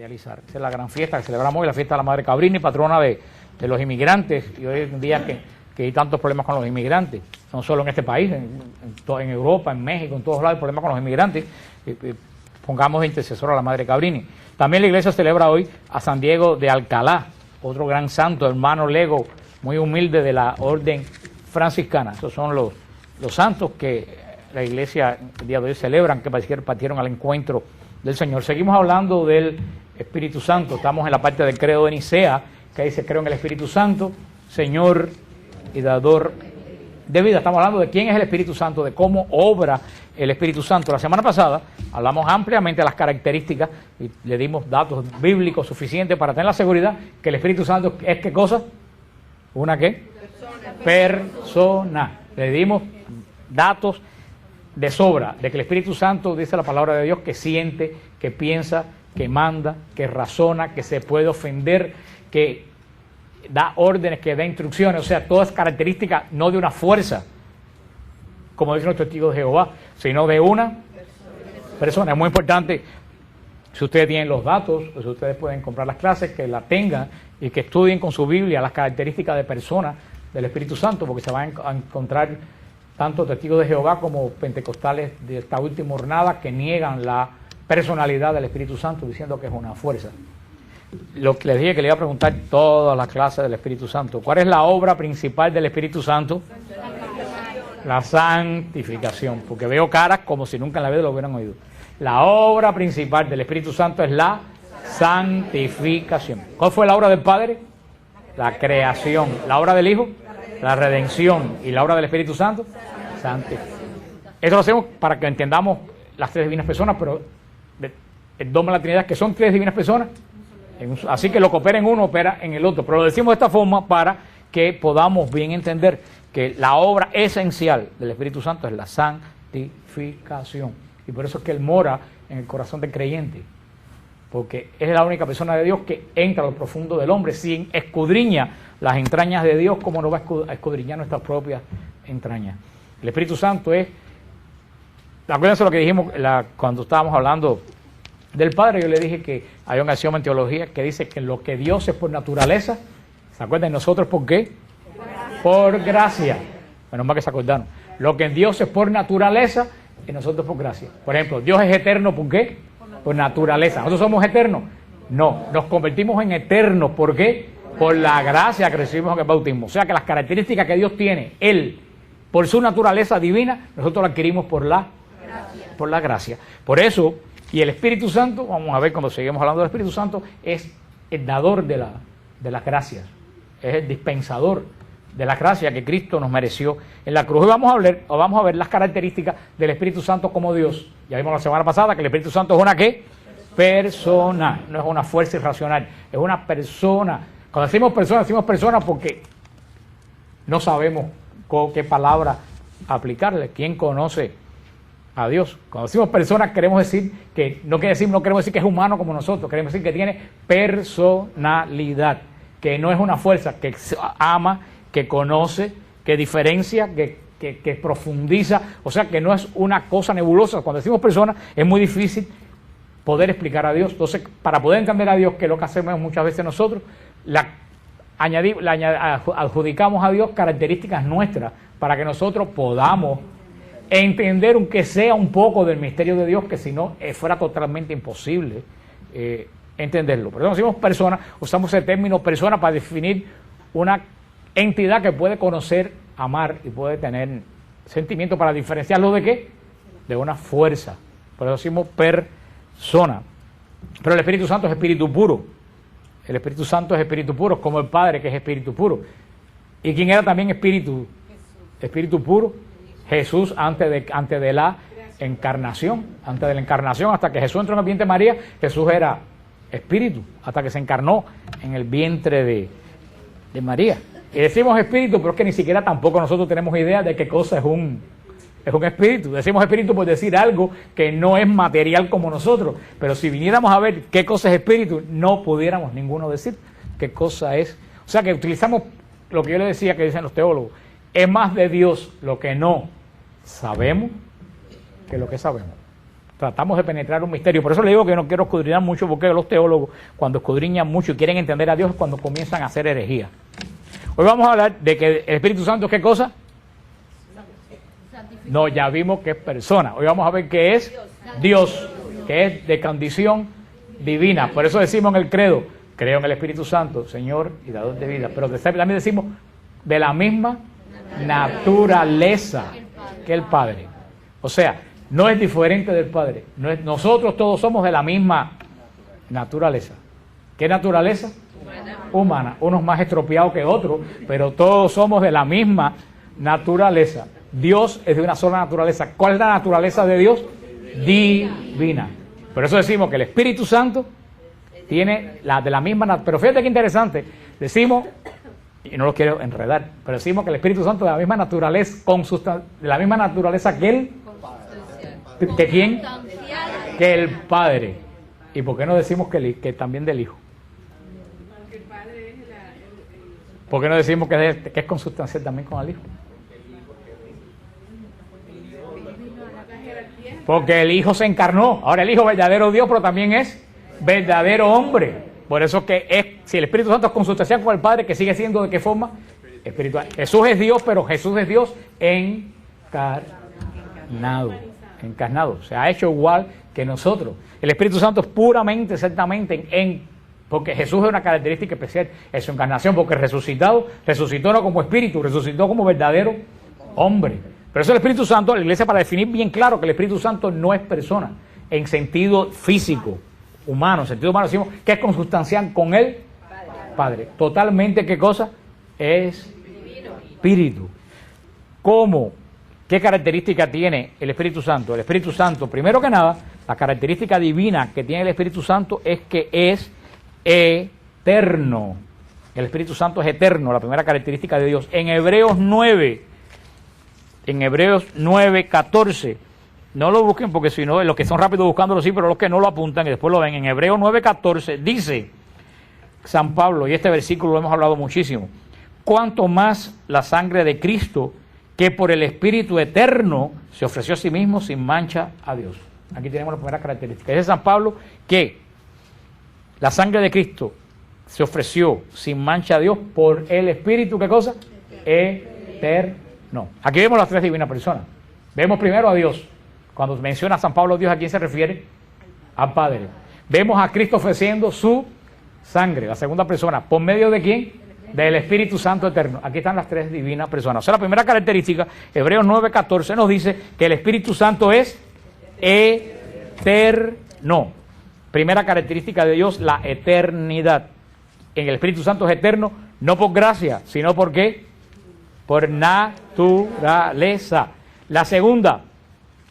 realizar. Esa es la gran fiesta que celebramos hoy, la fiesta de la Madre Cabrini, patrona de los inmigrantes. Y hoy es un día que hay tantos problemas con los inmigrantes, no solo en este país, en Europa, en México, en todos lados hay problemas con los inmigrantes. Pongamos de intercesor a la Madre Cabrini. También la iglesia celebra hoy a San Diego de Alcalá, otro gran santo, hermano lego, muy humilde de la orden franciscana. Esos son los santos que la iglesia el día de hoy celebran, que partieron al encuentro del Señor. Seguimos hablando del Espíritu Santo. Estamos en la parte del credo de Nicea, que dice: creo en el Espíritu Santo, Señor y dador de vida. Estamos hablando de quién es el Espíritu Santo, de cómo obra el Espíritu Santo. La semana pasada hablamos ampliamente de las características y le dimos datos bíblicos suficientes para tener la seguridad que el Espíritu Santo es ¿qué cosa? ¿Una qué? Persona. Le dimos datos de sobra de que el Espíritu Santo, dice la palabra de Dios, que siente, que piensa, que manda, que razona, que se puede ofender, que da órdenes, que da instrucciones. O sea, todas características no de una fuerza, como dicen los testigos de Jehová, sino de una persona. Es muy importante, si ustedes tienen los datos, pues ustedes pueden comprar las clases, que la tengan y que estudien con su Biblia las características de persona del Espíritu Santo, porque se van a encontrar tanto testigos de Jehová como pentecostales de esta última jornada que niegan la personalidad del Espíritu Santo, diciendo que es una fuerza. Lo que les dije que le iba a preguntar todas las clases del Espíritu Santo. ¿Cuál es la obra principal del Espíritu Santo? La santificación, porque veo caras como si nunca en la vida lo hubieran oído. La obra principal del Espíritu Santo es la santificación. ¿Cuál fue la obra del Padre? La creación. ¿La obra del Hijo? La redención. ¿Y la obra del Espíritu Santo? Santificación. Eso lo hacemos para que entendamos las tres divinas personas, pero el dogma de la Trinidad, que son tres divinas personas, así que lo que opera en uno opera en el otro, pero lo decimos de esta forma para que podamos bien entender que la obra esencial del Espíritu Santo es la santificación, y por eso es que Él mora en el corazón del creyente, porque es la única persona de Dios que entra a lo profundo del hombre. Si escudriña las entrañas de Dios, ¿cómo no va a escudriñar nuestras propias entrañas? El Espíritu Santo es, acuérdense lo que dijimos cuando estábamos hablando del Padre. Yo le dije que hay un axioma en teología que dice que lo que Dios es por naturaleza, ¿se acuerdan? ¿Nosotros por qué? Por gracia. Menos mal que se acordaron. Lo que Dios es por naturaleza y nosotros por gracia. Por ejemplo, Dios es eterno, ¿por qué? Por naturaleza. ¿Nosotros somos eternos? No, nos convertimos en eternos. ¿Por qué? Por la gracia que recibimos en el bautismo. O sea que las características que Dios tiene, Él, por su naturaleza divina, nosotros la adquirimos por la gracia. Por eso, y el Espíritu Santo, vamos a ver cuando seguimos hablando del Espíritu Santo, es el dador de las gracias. Es el dispensador de la gracia que Cristo nos mereció en la cruz. Y vamos a ver las características del Espíritu Santo como Dios. Ya vimos la semana pasada que el Espíritu Santo es una ¿qué? Persona, no es una fuerza irracional, es una persona. Cuando decimos persona porque no sabemos con qué palabra aplicarle. ¿Quién conoce a Dios? Cuando decimos persona queremos decir que no queremos decir que es humano como nosotros, queremos decir que tiene personalidad, que no es una fuerza, que ama, que conoce, que diferencia, que profundiza, o sea que no es una cosa nebulosa. Cuando decimos persona es muy difícil poder explicar a Dios. Entonces, para poder entender a Dios, que es lo que hacemos muchas veces nosotros, adjudicamos a Dios características nuestras para que nosotros podamos entender, aunque sea un poco del misterio de Dios, que si no fuera totalmente imposible entenderlo. Por eso decimos persona, usamos el término persona para definir una entidad que puede conocer, amar y puede tener sentimiento, para diferenciarlo de ¿qué? De una fuerza. Por eso decimos persona. Pero el Espíritu Santo es espíritu puro. El Espíritu Santo es espíritu puro, como el Padre, que es espíritu puro. ¿Y quién era también espíritu puro? Jesús antes de la encarnación. Antes de la encarnación, hasta que Jesús entró en el vientre de María, Jesús era espíritu, hasta que se encarnó en el vientre de María. Y decimos espíritu, pero es que ni siquiera tampoco nosotros tenemos idea de qué cosa es un espíritu. Decimos espíritu por decir algo que no es material como nosotros, pero si viniéramos a ver qué cosa es espíritu, no pudiéramos ninguno decir qué cosa es. O sea que utilizamos lo que yo le decía, que dicen los teólogos, es más de Dios lo que no sabemos que lo que sabemos. tratamos de penetrar un misterio. Por eso le digo que no quiero escudriñar mucho, porque los teólogos, cuando escudriñan mucho y quieren entender a Dios, es cuando comienzan a hacer herejía. Hoy vamos a hablar de que el Espíritu Santo es ¿qué cosa? No, ya vimos que es persona. Hoy vamos a ver que es Dios, que es de condición divina. Por eso decimos en el credo, creo en el Espíritu Santo, Señor y dador de vida. Pero también decimos de la misma naturaleza que el Padre. O sea, no es diferente del Padre. Nosotros todos somos de la misma naturaleza. ¿Qué naturaleza? Humana. Unos más estropeados que otros, pero todos somos de la misma naturaleza. Dios es de una sola naturaleza. ¿Cuál es la naturaleza de Dios? Divina. Por eso decimos que el Espíritu Santo tiene de la misma naturaleza. Pero fíjate qué interesante. Decimos, y no lo quiero enredar, pero decimos que el Espíritu Santo es de la misma naturaleza, de la misma naturaleza que él. ¿Que quién? Que el Padre. ¿Y por qué no decimos que también del Hijo? Porque el Padre es ¿Por qué no decimos que es consustancial también con el Hijo? Porque el Hijo se encarnó. Ahora el Hijo es verdadero Dios, pero también es verdadero hombre. Por eso que si el Espíritu Santo es consustancial con el Padre, que sigue siendo ¿de qué forma? Espiritual. Jesús es Dios, pero Jesús es Dios encarnado. Se ha hecho igual que nosotros. El Espíritu Santo es puramente, exactamente, porque Jesús es una característica especial en su encarnación, porque resucitó no como espíritu, resucitó como verdadero hombre. Pero eso el Espíritu Santo, la Iglesia, para definir bien claro que el Espíritu Santo no es persona, en sentido físico, humano, en sentido humano, decimos que es consustancial con el Padre. Totalmente, ¿qué cosa? Es espíritu. ¿Cómo? ¿Qué característica tiene el Espíritu Santo? El Espíritu Santo, primero que nada, la característica divina que tiene el Espíritu Santo es que es eterno. El Espíritu Santo es eterno, la primera característica de Dios. En Hebreos 9:14, no lo busquen porque si no, los que son rápidos buscándolo sí, pero los que no lo apuntan y después lo ven. En Hebreos 9:14 dice San Pablo, y este versículo lo hemos hablado muchísimo, cuanto más la sangre de Cristo, que por el Espíritu eterno se ofreció a sí mismo sin mancha a Dios. Aquí tenemos la primera característica. Dice San Pablo que la sangre de Cristo se ofreció sin mancha a Dios por el Espíritu, ¿qué cosa? Eterno. Aquí vemos las tres divinas personas. Vemos primero a Dios. Cuando menciona San Pablo Dios, ¿a quién se refiere? Al Padre. Vemos a Cristo ofreciendo su sangre, la segunda persona. ¿Por medio de quién? Del Espíritu Santo eterno. Aquí están las tres divinas personas. O sea, la primera característica, Hebreos 9:14 nos dice que el Espíritu Santo es eterno. Primera característica de Dios, la eternidad. En el Espíritu Santo es eterno, no por gracia, sino por ¿qué? Por naturaleza. La segunda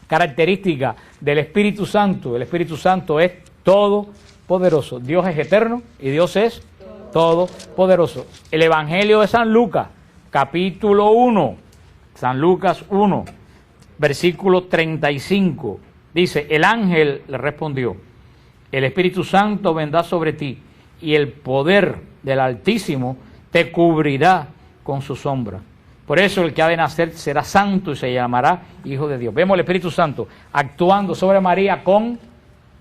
característica del Espíritu Santo, el Espíritu Santo es todopoderoso. Dios es eterno y Dios es todopoderoso. El Evangelio de San Lucas, capítulo 1, San Lucas 1, versículo 35, dice, el ángel le respondió, el Espíritu Santo vendrá sobre ti y el poder del Altísimo te cubrirá con su sombra. Por eso el que ha de nacer será santo y se llamará Hijo de Dios. Vemos el Espíritu Santo actuando sobre María con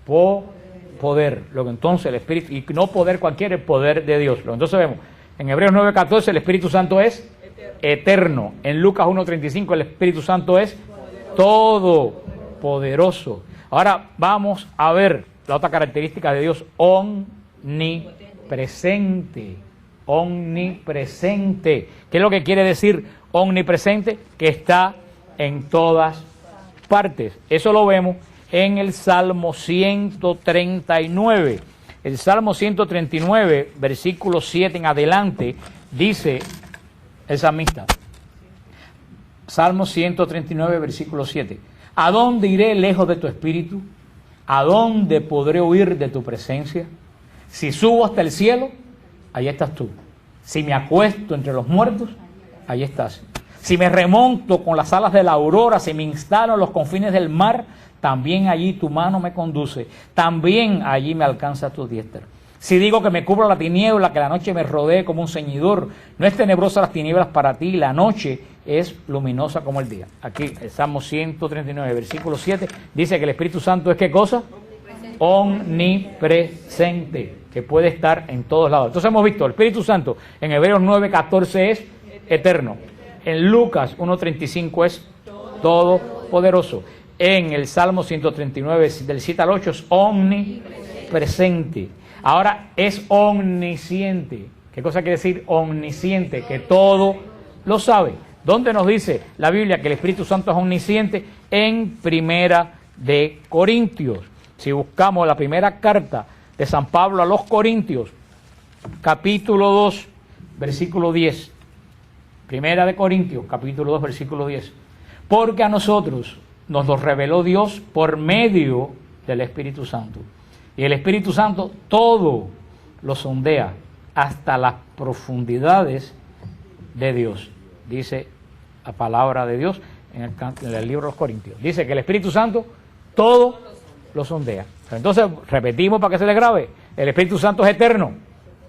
poder. Luego entonces el Espíritu, y no poder cualquiera, el poder de Dios. Luego entonces vemos, en Hebreos 9:14 el Espíritu Santo es eterno. En Lucas 1:35 el Espíritu Santo es todopoderoso. Ahora vamos a ver la otra característica de Dios, omnipresente. Omnipresente. ¿Qué es lo que quiere decir omnipresente? Que está en todas partes. Eso lo vemos en el Salmo 139. El Salmo 139, versículo 7 en adelante, dice el salmista. Salmo 139, versículo 7. ¿A dónde iré lejos de tu espíritu? ¿A dónde podré huir de tu presencia? Si subo hasta el cielo, ahí estás tú. Si me acuesto entre los muertos, ahí estás. Si me remonto con las alas de la aurora, si me instalo en los confines del mar, también allí tu mano me conduce, también allí me alcanza tu diestra. Si digo que me cubra la tiniebla, que la noche me rodee como un ceñidor, no es tenebrosa las tinieblas para ti, la noche es luminosa como el día. Aquí, el Salmo 139, versículo 7, dice que el Espíritu Santo es ¿qué cosa? Omnipresente, que puede estar en todos lados. Entonces hemos visto, el Espíritu Santo en Hebreos 9:14 es eterno. En Lucas 1:35 es todopoderoso. En el Salmo 139, del 7 al 8, es omnipresente. Ahora es omnisciente. ¿Qué cosa quiere decir omnisciente? Que todo lo sabe. ¿Dónde nos dice la Biblia que el Espíritu Santo es omnisciente? En Primera de Corintios. Si buscamos la primera carta de San Pablo a los Corintios, capítulo 2, versículo 10. Primera de Corintios, capítulo 2, versículo 10. Porque a nosotros nos lo reveló Dios por medio del Espíritu Santo. Y el Espíritu Santo todo lo sondea hasta las profundidades de Dios. Dice la palabra de Dios en el libro de los Corintios. Dice que el Espíritu Santo todo lo sondea. Entonces, repetimos para que se le grabe. El Espíritu Santo es eterno.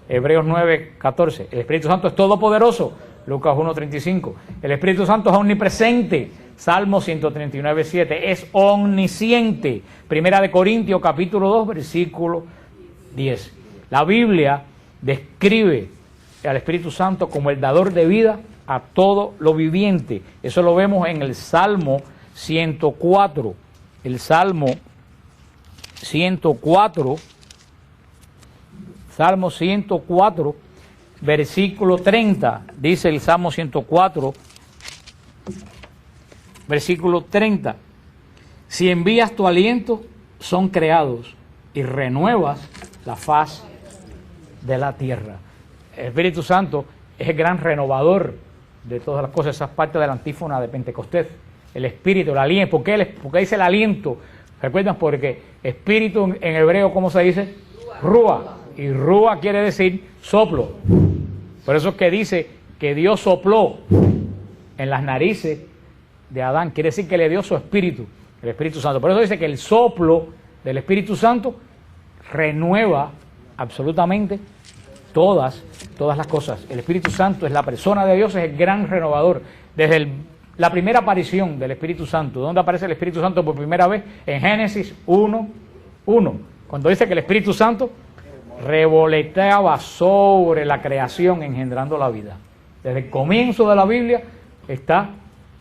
Hebreos 9:14. El Espíritu Santo es todopoderoso. Lucas 1:35. El Espíritu Santo es omnipresente. Salmo 139:7. Es omnisciente. Primera de Corintios, capítulo 2, versículo 10. La Biblia describe al Espíritu Santo como el dador de vida a todo lo viviente. Eso lo vemos en el Salmo 104. El Salmo 104, Salmo 104, versículo 30, dice el Salmo 104, versículo 30, si envías tu aliento, son creados y renuevas la faz de la tierra. El Espíritu Santo es el gran renovador de todas las cosas. Esa es parte de la antífona de Pentecostés. El Espíritu, el aliento. ¿Por qué dice el aliento? ¿Recuerdan? Porque espíritu en hebreo, ¿cómo se dice? Rúa. Y rúa quiere decir soplo. Por eso es que dice que Dios sopló en las narices de Adán. Quiere decir que le dio su espíritu, el Espíritu Santo. Por eso dice que el soplo del Espíritu Santo renueva absolutamente todas las cosas. El Espíritu Santo es la persona de Dios, es el gran renovador. Desde la primera aparición del Espíritu Santo, ¿dónde aparece el Espíritu Santo por primera vez? En Génesis 1:1, cuando dice que el Espíritu Santo revoloteaba sobre la creación engendrando la vida. Desde el comienzo de la Biblia está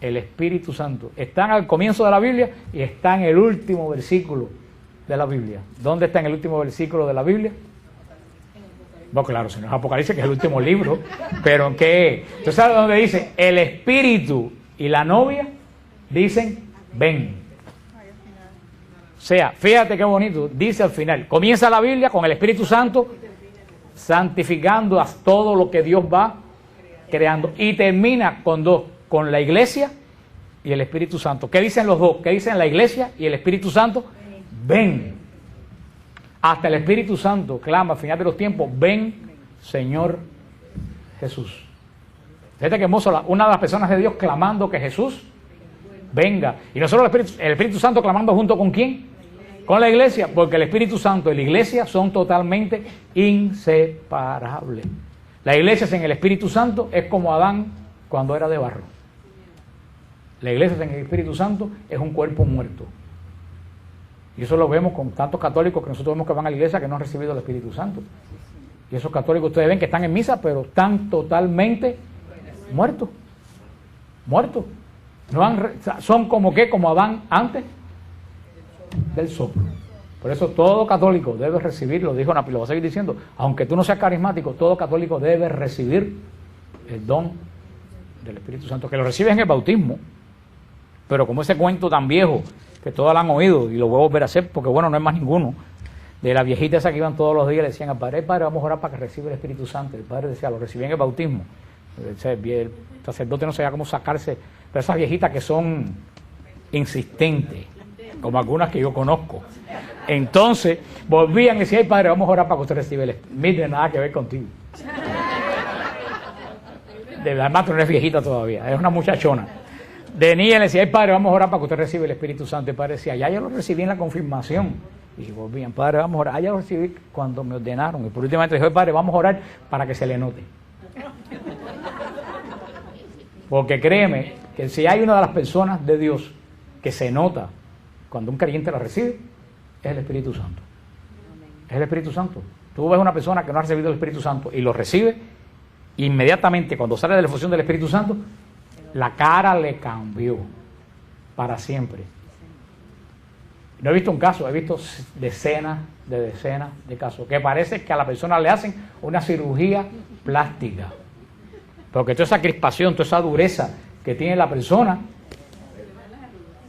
el Espíritu Santo. Está al comienzo de la Biblia y está en el último versículo de la Biblia. ¿Dónde está en el último versículo de la Biblia? Bueno, claro, si no es Apocalipsis, que es el último libro, pero ¿en qué? ¿Tú sabes dónde dice? El Espíritu y la novia dicen, ven. O sea, fíjate qué bonito, dice al final, comienza la Biblia con el Espíritu Santo santificando a todo lo que Dios va creando y termina con dos, con la iglesia y el Espíritu Santo. ¿Qué dicen los dos? ¿Qué dicen la iglesia y el Espíritu Santo? Ven. Hasta el Espíritu Santo clama al final de los tiempos, ven Señor Jesús. Fíjate que hermoso, una de las personas de Dios clamando que Jesús venga. Y nosotros el Espíritu Santo clamando junto con ¿quién? Con la iglesia, porque el Espíritu Santo y la iglesia son totalmente inseparables. La iglesia sin el Espíritu Santo es como Adán cuando era de barro. La iglesia sin el Espíritu Santo es un cuerpo muerto. Y eso lo vemos con tantos católicos que nosotros vemos que van a la iglesia que no han recibido el Espíritu Santo. Y esos católicos ustedes ven que están en misa, pero están totalmente muertos. Muertos. Son como que, como Adán antes del soplo. Por eso todo católico debe recibir, lo dijo Napi, lo va a seguir diciendo, aunque tú no seas carismático, todo católico debe recibir el don del Espíritu Santo, que lo recibe en el bautismo. Pero como ese cuento tan viejo, que todos lo han oído, y lo voy a volver a hacer, porque bueno, no es más ninguno, de la viejita esa que iban todos los días, le decían al padre, vamos a orar para que reciba el Espíritu Santo. El padre decía, lo recibí en el bautismo. El sacerdote no sabía cómo sacarse, pero esas viejitas que son insistentes, como algunas que yo conozco. Entonces, volvían y decían, padre, vamos a orar para que usted reciba el Espíritu. Mire, nada que ver contigo. Además, tú no eres viejita todavía, es una muchachona. Venía y le decía, padre, vamos a orar para que usted reciba el Espíritu Santo. El padre decía, ya yo lo recibí en la confirmación. Y volvían, Padre, vamos a orar. Ah, ya lo recibí cuando me ordenaron. Y por última vez dije, Padre, vamos a orar para que se le note. Porque créeme que si hay una de las personas de Dios que se nota cuando un creyente la recibe, es el Espíritu Santo. Es el Espíritu Santo. Tú ves una persona que no ha recibido el Espíritu Santo y lo recibe, inmediatamente cuando sale de la efusión del Espíritu Santo, la cara le cambió para siempre. No he visto un caso, he visto decenas de casos, que parece que a la persona le hacen una cirugía plástica. Porque toda esa crispación, toda esa dureza que tiene la persona,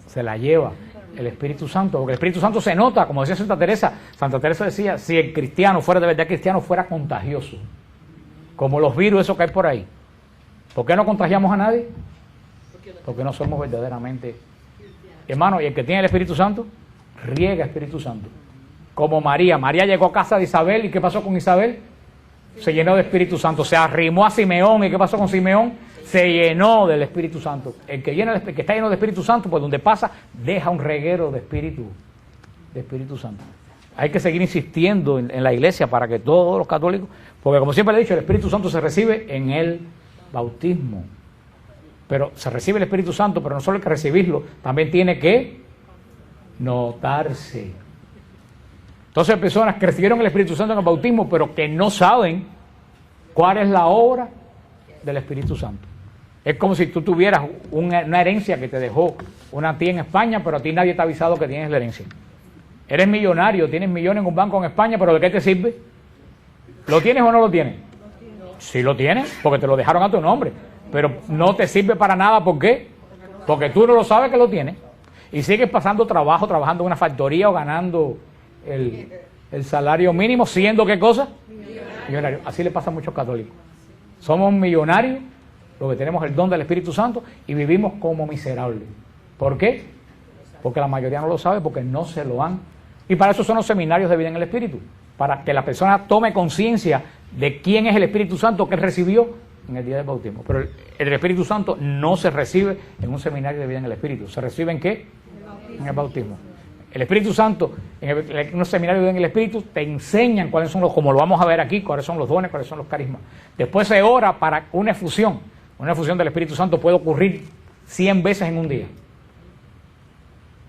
se la lleva el Espíritu Santo. Porque el Espíritu Santo se nota, como decía Santa Teresa decía, si el cristiano fuera de verdad cristiano, fuera contagioso. Como los virus, esos que hay por ahí. ¿Por qué no contagiamos a nadie? Porque no somos verdaderamente. Hermano, y el que tiene el Espíritu Santo, riega Espíritu Santo. Como María. María llegó a casa de Isabel, ¿y qué pasó con Isabel? Se llenó de Espíritu Santo. Se arrimó a Simeón, ¿y qué pasó con Simeón? Se llenó del Espíritu Santo. El que está lleno de Espíritu Santo, pues donde pasa, deja un reguero de Espíritu Santo. Hay que seguir insistiendo en la iglesia para que todos los católicos, porque como siempre le he dicho, el Espíritu Santo se recibe en el bautismo. Pero se recibe el Espíritu Santo, pero no solo hay que recibirlo, también tiene que notarse. Entonces hay personas que recibieron el Espíritu Santo en el bautismo, pero que no saben cuál es la obra del Espíritu Santo. Es como si tú tuvieras una herencia que te dejó una tía en España, pero a ti nadie te ha avisado que tienes la herencia. Eres millonario, tienes millones en un banco en España, pero ¿de qué te sirve? ¿Lo tienes o no lo tienes? Sí lo tienes, porque te lo dejaron a tu nombre, pero no te sirve para nada. ¿Por qué? Porque tú no lo sabes que lo tienes. Y sigues pasando trabajo, trabajando en una factoría o ganando el salario mínimo, siendo ¿qué cosa? Millonario. Así le pasa a muchos católicos. Somos millonarios, los que tenemos el don del Espíritu Santo, y vivimos como miserables. ¿Por qué? Porque la mayoría no lo sabe, porque no se lo han. Y para eso son los seminarios de vida en el Espíritu, para que la persona tome conciencia de quién es el Espíritu Santo que él recibió en el día del bautismo. Pero el Espíritu Santo no se recibe en un seminario de vida en el Espíritu. ¿Se recibe en qué? En el bautismo. El Espíritu Santo, en un seminario de vida en el Espíritu, te enseñan cuáles son los, como lo vamos a ver aquí, cuáles son los dones, cuáles son los carismas. Después se ora para una efusión. Una efusión del Espíritu Santo puede ocurrir 100 veces en un día.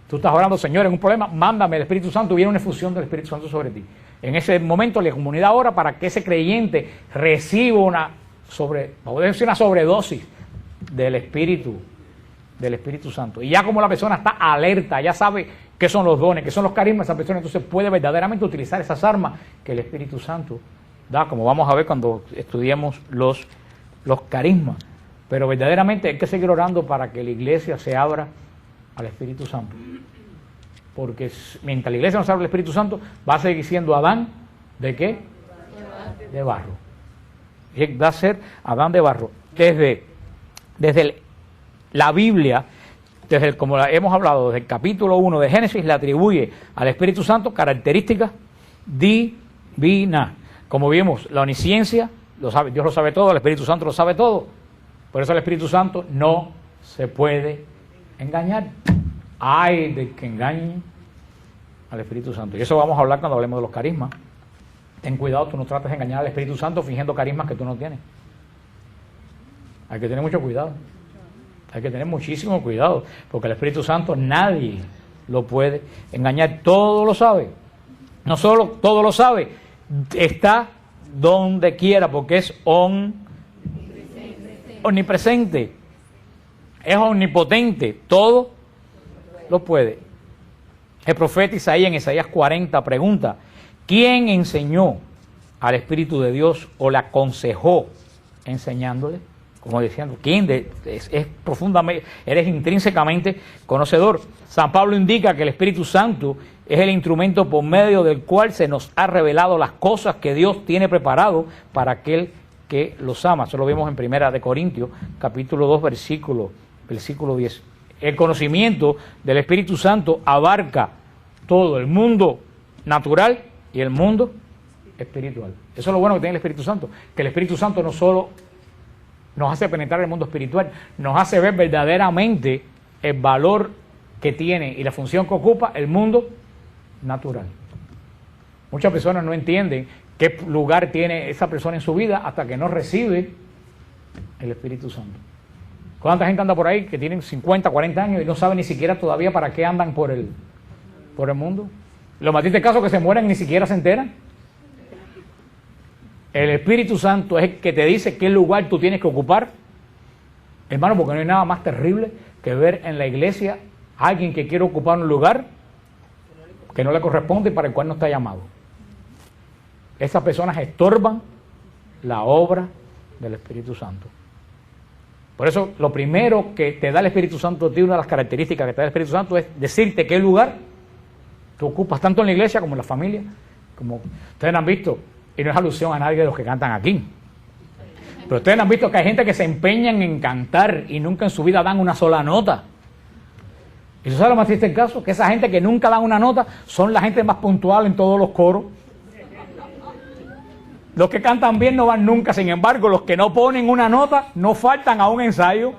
Tú estás orando, Señor, en un problema, mándame el Espíritu Santo, y viene una efusión del Espíritu Santo sobre ti. En ese momento la comunidad ora para que ese creyente reciba una sobredosis del Espíritu Santo. Y ya como la persona está alerta, ya sabe qué son los dones, qué son los carismas, esa persona entonces puede verdaderamente utilizar esas armas que el Espíritu Santo da, como vamos a ver cuando estudiemos los carismas. Pero verdaderamente hay que seguir orando para que la iglesia se abra al Espíritu Santo. Porque mientras la iglesia no se abra al Espíritu Santo, va a seguir siendo Adán, ¿de qué? De barro. Va a ser Adán de barro. Desde la Biblia, como hemos hablado, desde el capítulo 1 de Génesis, le atribuye al Espíritu Santo características divinas. Como vimos, la omnisciencia, Dios lo sabe todo, el Espíritu Santo lo sabe todo. Por eso el Espíritu Santo no se puede engañar. Ay de que engañe al Espíritu Santo. Y eso vamos a hablar cuando hablemos de los carismas. Ten cuidado, tú no trates de engañar al Espíritu Santo fingiendo carismas que tú no tienes. Hay que tener mucho cuidado. Hay que tener muchísimo cuidado, porque el Espíritu Santo nadie lo puede engañar. Todo lo sabe. No solo todo lo sabe, está donde quiera, porque es omnipresente. Es omnipotente. Todo lo puede. El profeta Isaías en Isaías 40 pregunta: ¿quién enseñó al Espíritu de Dios o le aconsejó enseñándole? Como diciendo, ¿quién es profundamente, eres intrínsecamente conocedor? San Pablo indica que el Espíritu Santo es el instrumento por medio del cual se nos ha revelado las cosas que Dios tiene preparado para aquel que los ama. Eso lo vemos en 1 Corintios, capítulo 2, versículo 10. El conocimiento del Espíritu Santo abarca todo el mundo natural y el mundo espiritual. Eso es lo bueno que tiene el Espíritu Santo, que el Espíritu Santo no solo nos hace penetrar el mundo espiritual, nos hace ver verdaderamente el valor que tiene y la función que ocupa el mundo natural. Muchas personas no entienden qué lugar tiene esa persona en su vida hasta que no recibe el Espíritu Santo. ¿Cuánta gente anda por ahí que tienen 50, 40 años y no sabe ni siquiera todavía para qué andan por el mundo? Los más tristes casos que se mueren ni siquiera se enteran. El Espíritu Santo es el que te dice qué lugar tú tienes que ocupar. Hermano, porque no hay nada más terrible que ver en la iglesia a alguien que quiere ocupar un lugar que no le corresponde y para el cual no está llamado. Esas personas estorban la obra del Espíritu Santo. Por eso, lo primero que te da el Espíritu Santo, una de las características que te da el Espíritu Santo es decirte qué lugar tú ocupas, tanto en la iglesia como en la familia. Como ustedes han visto, y no es alusión a nadie de los que cantan aquí, pero ustedes han visto que hay gente que se empeñan en cantar y nunca en su vida dan una sola nota. ¿Y eso sabe lo más triste del caso? Que esa gente que nunca dan una nota son la gente más puntual en todos los coros. Los que cantan bien no van nunca, sin embargo, los que no ponen una nota no faltan a un ensayo.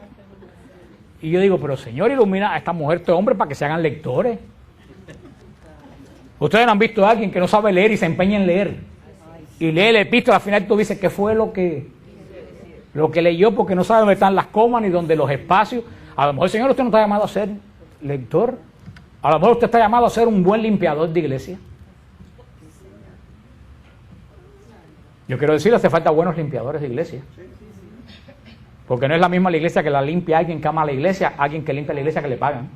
Y yo digo, pero Señor, ilumina a esta mujer, este hombre, para que se hagan lectores. Ustedes han visto a alguien que no sabe leer y se empeña en leer. Y lee el epístola, al final tú dices, ¿qué fue lo que leyó? Porque no sabe dónde están las comas ni dónde los espacios. A lo mejor, Señor, usted no está llamado a ser lector. A lo mejor usted está llamado a ser un buen limpiador de iglesia. Yo quiero decirle, hace falta buenos limpiadores de iglesia. Porque no es la misma la iglesia que la limpia alguien que ama la iglesia, alguien que limpia la iglesia que le pagan.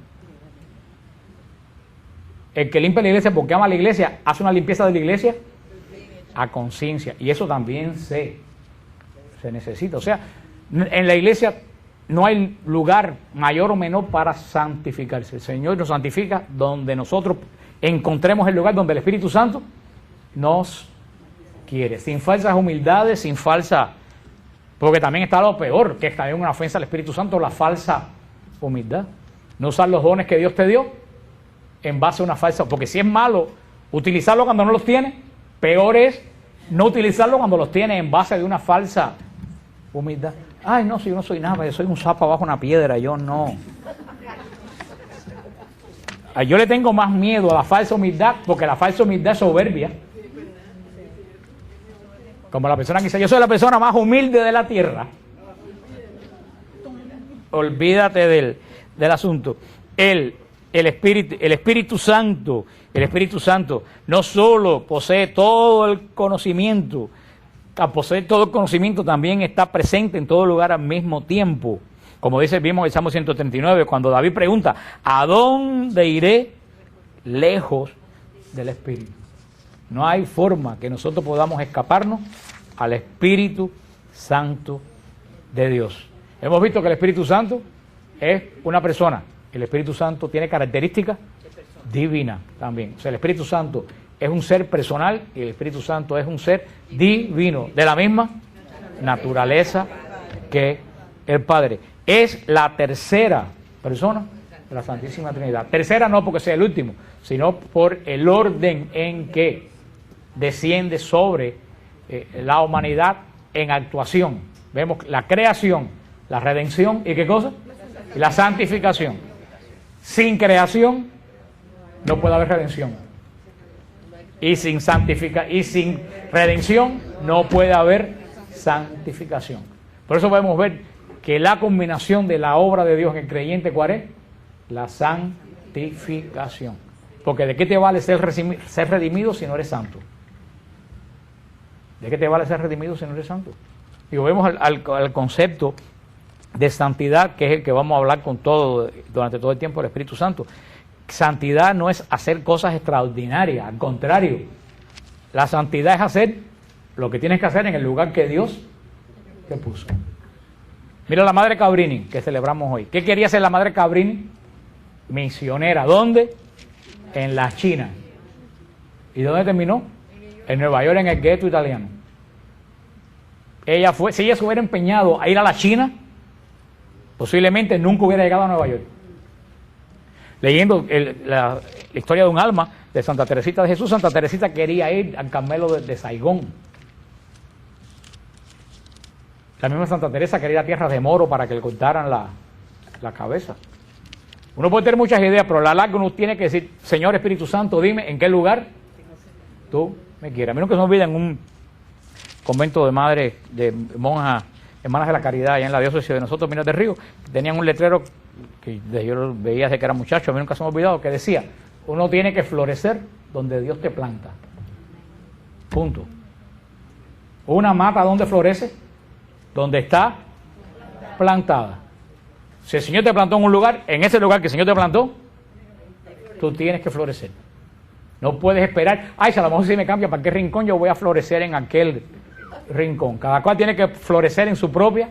El que limpia la iglesia porque ama la iglesia, hace una limpieza de la iglesia a conciencia. Y eso también se necesita. O sea, en la iglesia no hay lugar mayor o menor para santificarse. El Señor nos santifica donde nosotros encontremos el lugar donde el Espíritu Santo nos quiere, sin falsas humildades, sin falsa, porque también está lo peor, que es también una ofensa al Espíritu Santo, la falsa humildad. No usar los dones que Dios te dio en base a una falsa, porque si es malo utilizarlo cuando no los tiene, peor es no utilizarlo cuando los tiene en base de una falsa humildad. Ay, no, si yo no soy nada, yo soy un sapo abajo una piedra, yo no. Yo le tengo más miedo a la falsa humildad, porque la falsa humildad es soberbia. Como la persona que dice, yo soy la persona más humilde de la tierra. Olvídate del asunto. El Espíritu Santo no solo posee todo el conocimiento, al poseer todo el conocimiento también está presente en todo lugar al mismo tiempo. Como vimos el Salmo 139, cuando David pregunta, ¿a dónde iré lejos del Espíritu? No hay forma que nosotros podamos escaparnos al Espíritu Santo de Dios. Hemos visto que el Espíritu Santo es una persona. El Espíritu Santo tiene características divinas también. O sea, el Espíritu Santo es un ser personal y el Espíritu Santo es un ser divino, de la misma naturaleza que el Padre. Es la tercera persona de la Santísima Trinidad. Tercera no porque sea el último, sino por el orden en que desciende sobre la humanidad en actuación. Vemos la creación, la redención y ¿qué cosa? Y la santificación. Sin creación no puede haber redención. Y sin redención no puede haber santificación. Por eso podemos ver que la combinación de la obra de Dios en el creyente, ¿cuál es? La santificación. Porque ¿de qué te vale ser redimido si no eres santo? ¿De qué te vale ser redimido si no eres santo? Digo, vemos al concepto de santidad, que es el que vamos a hablar durante todo el tiempo del Espíritu Santo. Santidad no es hacer cosas extraordinarias, al contrario. La santidad es hacer lo que tienes que hacer en el lugar que Dios te puso. Mira la Madre Cabrini, que celebramos hoy. ¿Qué quería hacer la Madre Cabrini? Misionera. ¿Dónde? En la China. ¿Y dónde terminó? En Nueva York, en el gueto italiano. Si ella se hubiera empeñado a ir a la China, posiblemente nunca hubiera llegado a Nueva York. Leyendo la historia de un alma de Santa Teresita de Jesús, Santa Teresita quería ir al Carmelo de Saigón. La misma Santa Teresa quería ir a tierras de Moro para que le cortaran la cabeza. Uno puede tener muchas ideas, pero a la larga uno tiene que decir, Señor Espíritu Santo, dime en qué lugar tú me quiere. A mí nunca se me olvida en un convento de madres, de monjas, hermanas de la caridad, allá en la diócesis de nosotros, Minas del Río, tenían un letrero que yo lo veía desde que era muchacho, a mí nunca se me ha olvidado, que decía, uno tiene que florecer donde Dios te planta. Punto. Una mata, ¿dónde florece? Donde está plantada. Si el Señor te plantó en un lugar, en ese lugar que el Señor te plantó, tú tienes que florecer. No puedes esperar, ay, si a lo mejor si me cambia, ¿para qué rincón yo voy a florecer en aquel rincón? Cada cual tiene que florecer en su propia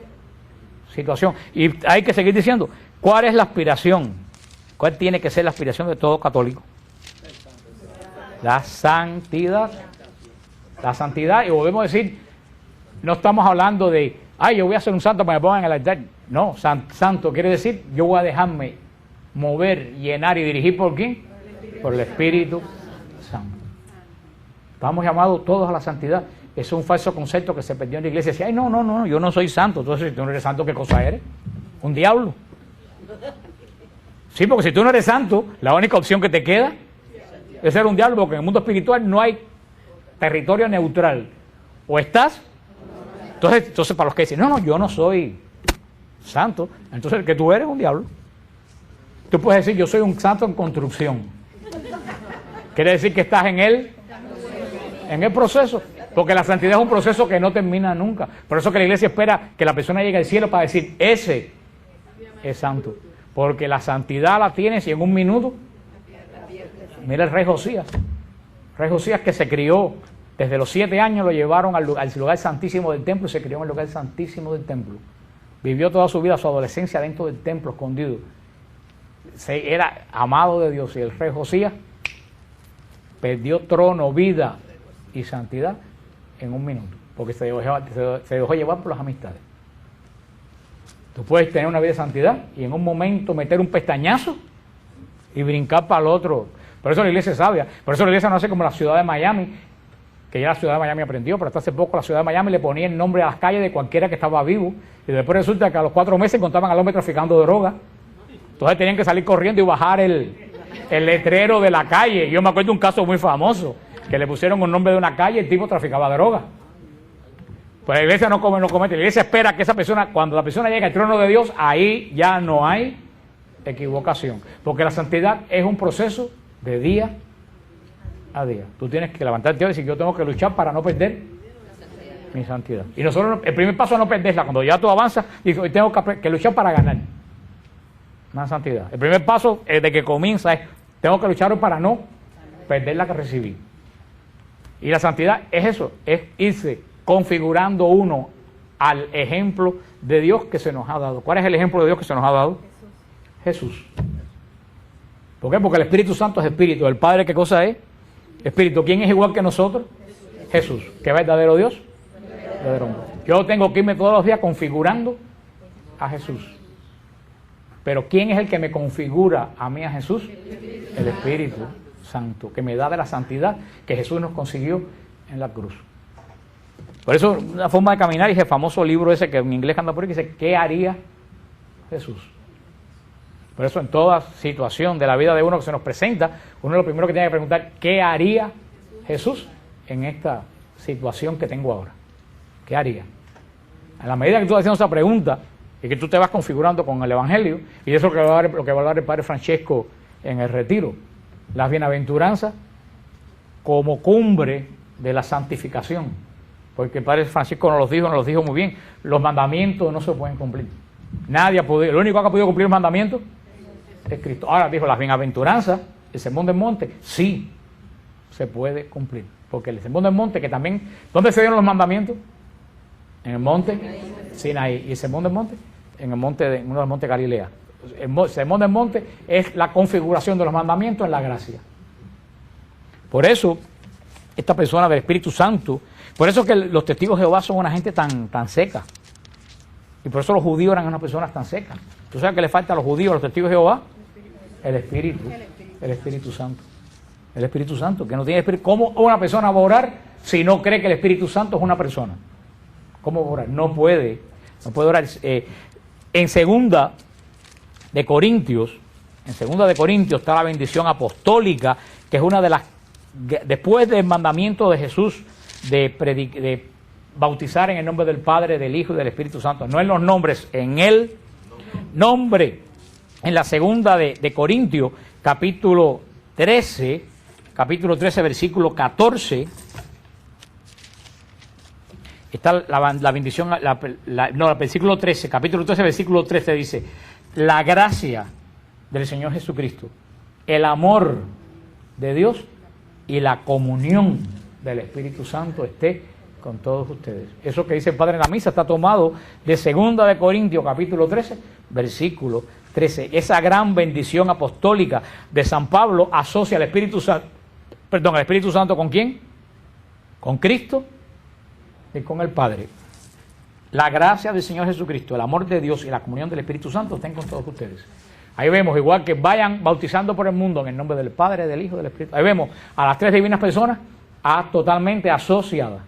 situación. Y hay que seguir diciendo, ¿cuál es la aspiración? ¿Cuál tiene que ser la aspiración de todo católico? La santidad. La santidad, y volvemos a decir, no estamos hablando de, ay, yo voy a ser un santo para que me pongan en el altar. No, santo quiere decir, yo voy a dejarme mover, llenar y dirigir ¿por quién? Por el Espíritu Santo. Estamos llamados todos a la santidad. Es un falso concepto que se perdió en la iglesia. Decía, ay, no, yo no soy santo. Entonces, si tú no eres santo, ¿qué cosa eres? Un diablo. Sí, porque si tú no eres santo, la única opción que te queda es ser un diablo, porque en el mundo espiritual no hay territorio neutral. O estás, entonces para los que dicen, no, yo no soy santo, entonces que tú eres un diablo. Tú puedes decir, yo soy un santo en construcción. Quiere decir que estás en el proceso, porque la santidad es un proceso que no termina nunca. Por eso que la iglesia espera que la persona llegue al cielo para decir, ese es santo. Porque la santidad la tienes y en un minuto, mira el rey Josías. Rey Josías, que se crió desde los 7 años, lo llevaron al lugar santísimo del templo y se crió en el lugar santísimo del templo. Vivió toda su vida, su adolescencia dentro del templo, escondido. Era amado de Dios, y el rey Josías perdió trono, vida y santidad en un minuto, porque se dejó llevar por las amistades. Tú puedes tener una vida de santidad y en un momento meter un pestañazo y brincar para el otro. Por eso la iglesia es sabia. Por eso la iglesia no hace como la ciudad de Miami, que ya la ciudad de Miami aprendió, pero hasta hace poco la ciudad de Miami le ponía el nombre a las calles de cualquiera que estaba vivo, y después resulta que a los 4 meses encontraban al hombre traficando droga. Entonces tenían que salir corriendo y bajar el letrero de la calle. Yo me acuerdo de un caso muy famoso, que le pusieron un nombre de una calle y el tipo traficaba droga. Pues la iglesia no comete, la iglesia espera que esa persona, cuando la persona llegue al trono de Dios, ahí ya no hay equivocación. Porque la santidad es un proceso de día a día. Tú tienes que levantarte y decir, yo tengo que luchar para no perder mi santidad. Y nosotros, el primer paso es no perderla. Cuando ya tú avanzas, dices, hoy tengo que luchar para ganar más santidad. El primer paso de que comienza es, tengo que luchar para no perder la que recibí. Y la santidad es eso, es irse configurando uno al ejemplo de Dios que se nos ha dado. ¿Cuál es el ejemplo de Dios que se nos ha dado? Jesús. ¿Por qué? Porque el Espíritu Santo es Espíritu. ¿El Padre qué cosa es? Espíritu. ¿Quién es igual que nosotros? Jesús. ¿Qué verdadero Dios? Verdadero hombre. Yo tengo que irme todos los días configurando a Jesús. Pero ¿quién es el que me configura a mí a Jesús? El Espíritu Santo, que me da de la santidad que Jesús nos consiguió en la cruz. Por eso, una forma de caminar es el famoso libro ese que en inglés anda por ahí, que dice, ¿qué haría Jesús? Por eso, en toda situación de la vida de uno que se nos presenta, uno lo primero que tiene que preguntar, ¿qué haría Jesús en esta situación que tengo ahora? ¿Qué haría? A la medida que tú vas haciendo esa pregunta y que tú te vas configurando con el Evangelio, y eso es lo que va a hablar el Padre Francesco en el retiro, las bienaventuranzas como cumbre de la santificación, porque el Padre Francisco nos los dijo muy bien, los mandamientos no se pueden cumplir. Nadie ha podido, el único que ha podido cumplir los mandamientos es Cristo. Ahora dijo, las bienaventuranzas, el sermón del monte, sí se puede cumplir, porque el sermón del monte, que también, ¿dónde se dieron los mandamientos? En el monte Sinaí. ¿Y el sermón del monte? En el monte uno de los montes Galilea. El sermón del monte es la configuración de los mandamientos en la gracia. Por eso, esta persona del Espíritu Santo, por eso que los testigos de Jehová son una gente tan seca. Y por eso los judíos eran unas personas tan secas. ¿Tú sabes qué le falta a los judíos, a los testigos de Jehová? El Espíritu Santo. El Espíritu Santo, que no tiene espíritu. ¿Cómo una persona va a orar si no cree que el Espíritu Santo es una persona? ¿Cómo va a orar? No puede orar. En segunda de Corintios está la bendición apostólica, que es una de las después del mandamiento de Jesús de bautizar en el nombre del Padre, del Hijo y del Espíritu Santo, no en los nombres, en el nombre, en la segunda de Corintios, capítulo 13, versículo 14, está la bendición, el versículo 13, capítulo 13, versículo 13 dice, la gracia del Señor Jesucristo, el amor de Dios y la comunión del Espíritu Santo esté con todos ustedes. Eso que dice el Padre en la misa está tomado de segunda de Corintios, capítulo 13, versículo 13. Esa gran bendición apostólica de San Pablo asocia al Espíritu Santo, ¿al Espíritu Santo con quién? Con Cristo y con el Padre. La gracia del Señor Jesucristo, el amor de Dios y la comunión del Espíritu Santo estén con todos ustedes. Ahí vemos, igual que vayan bautizando por el mundo en el nombre del Padre, del Hijo y del Espíritu. Ahí vemos a las tres divinas personas totalmente asociadas.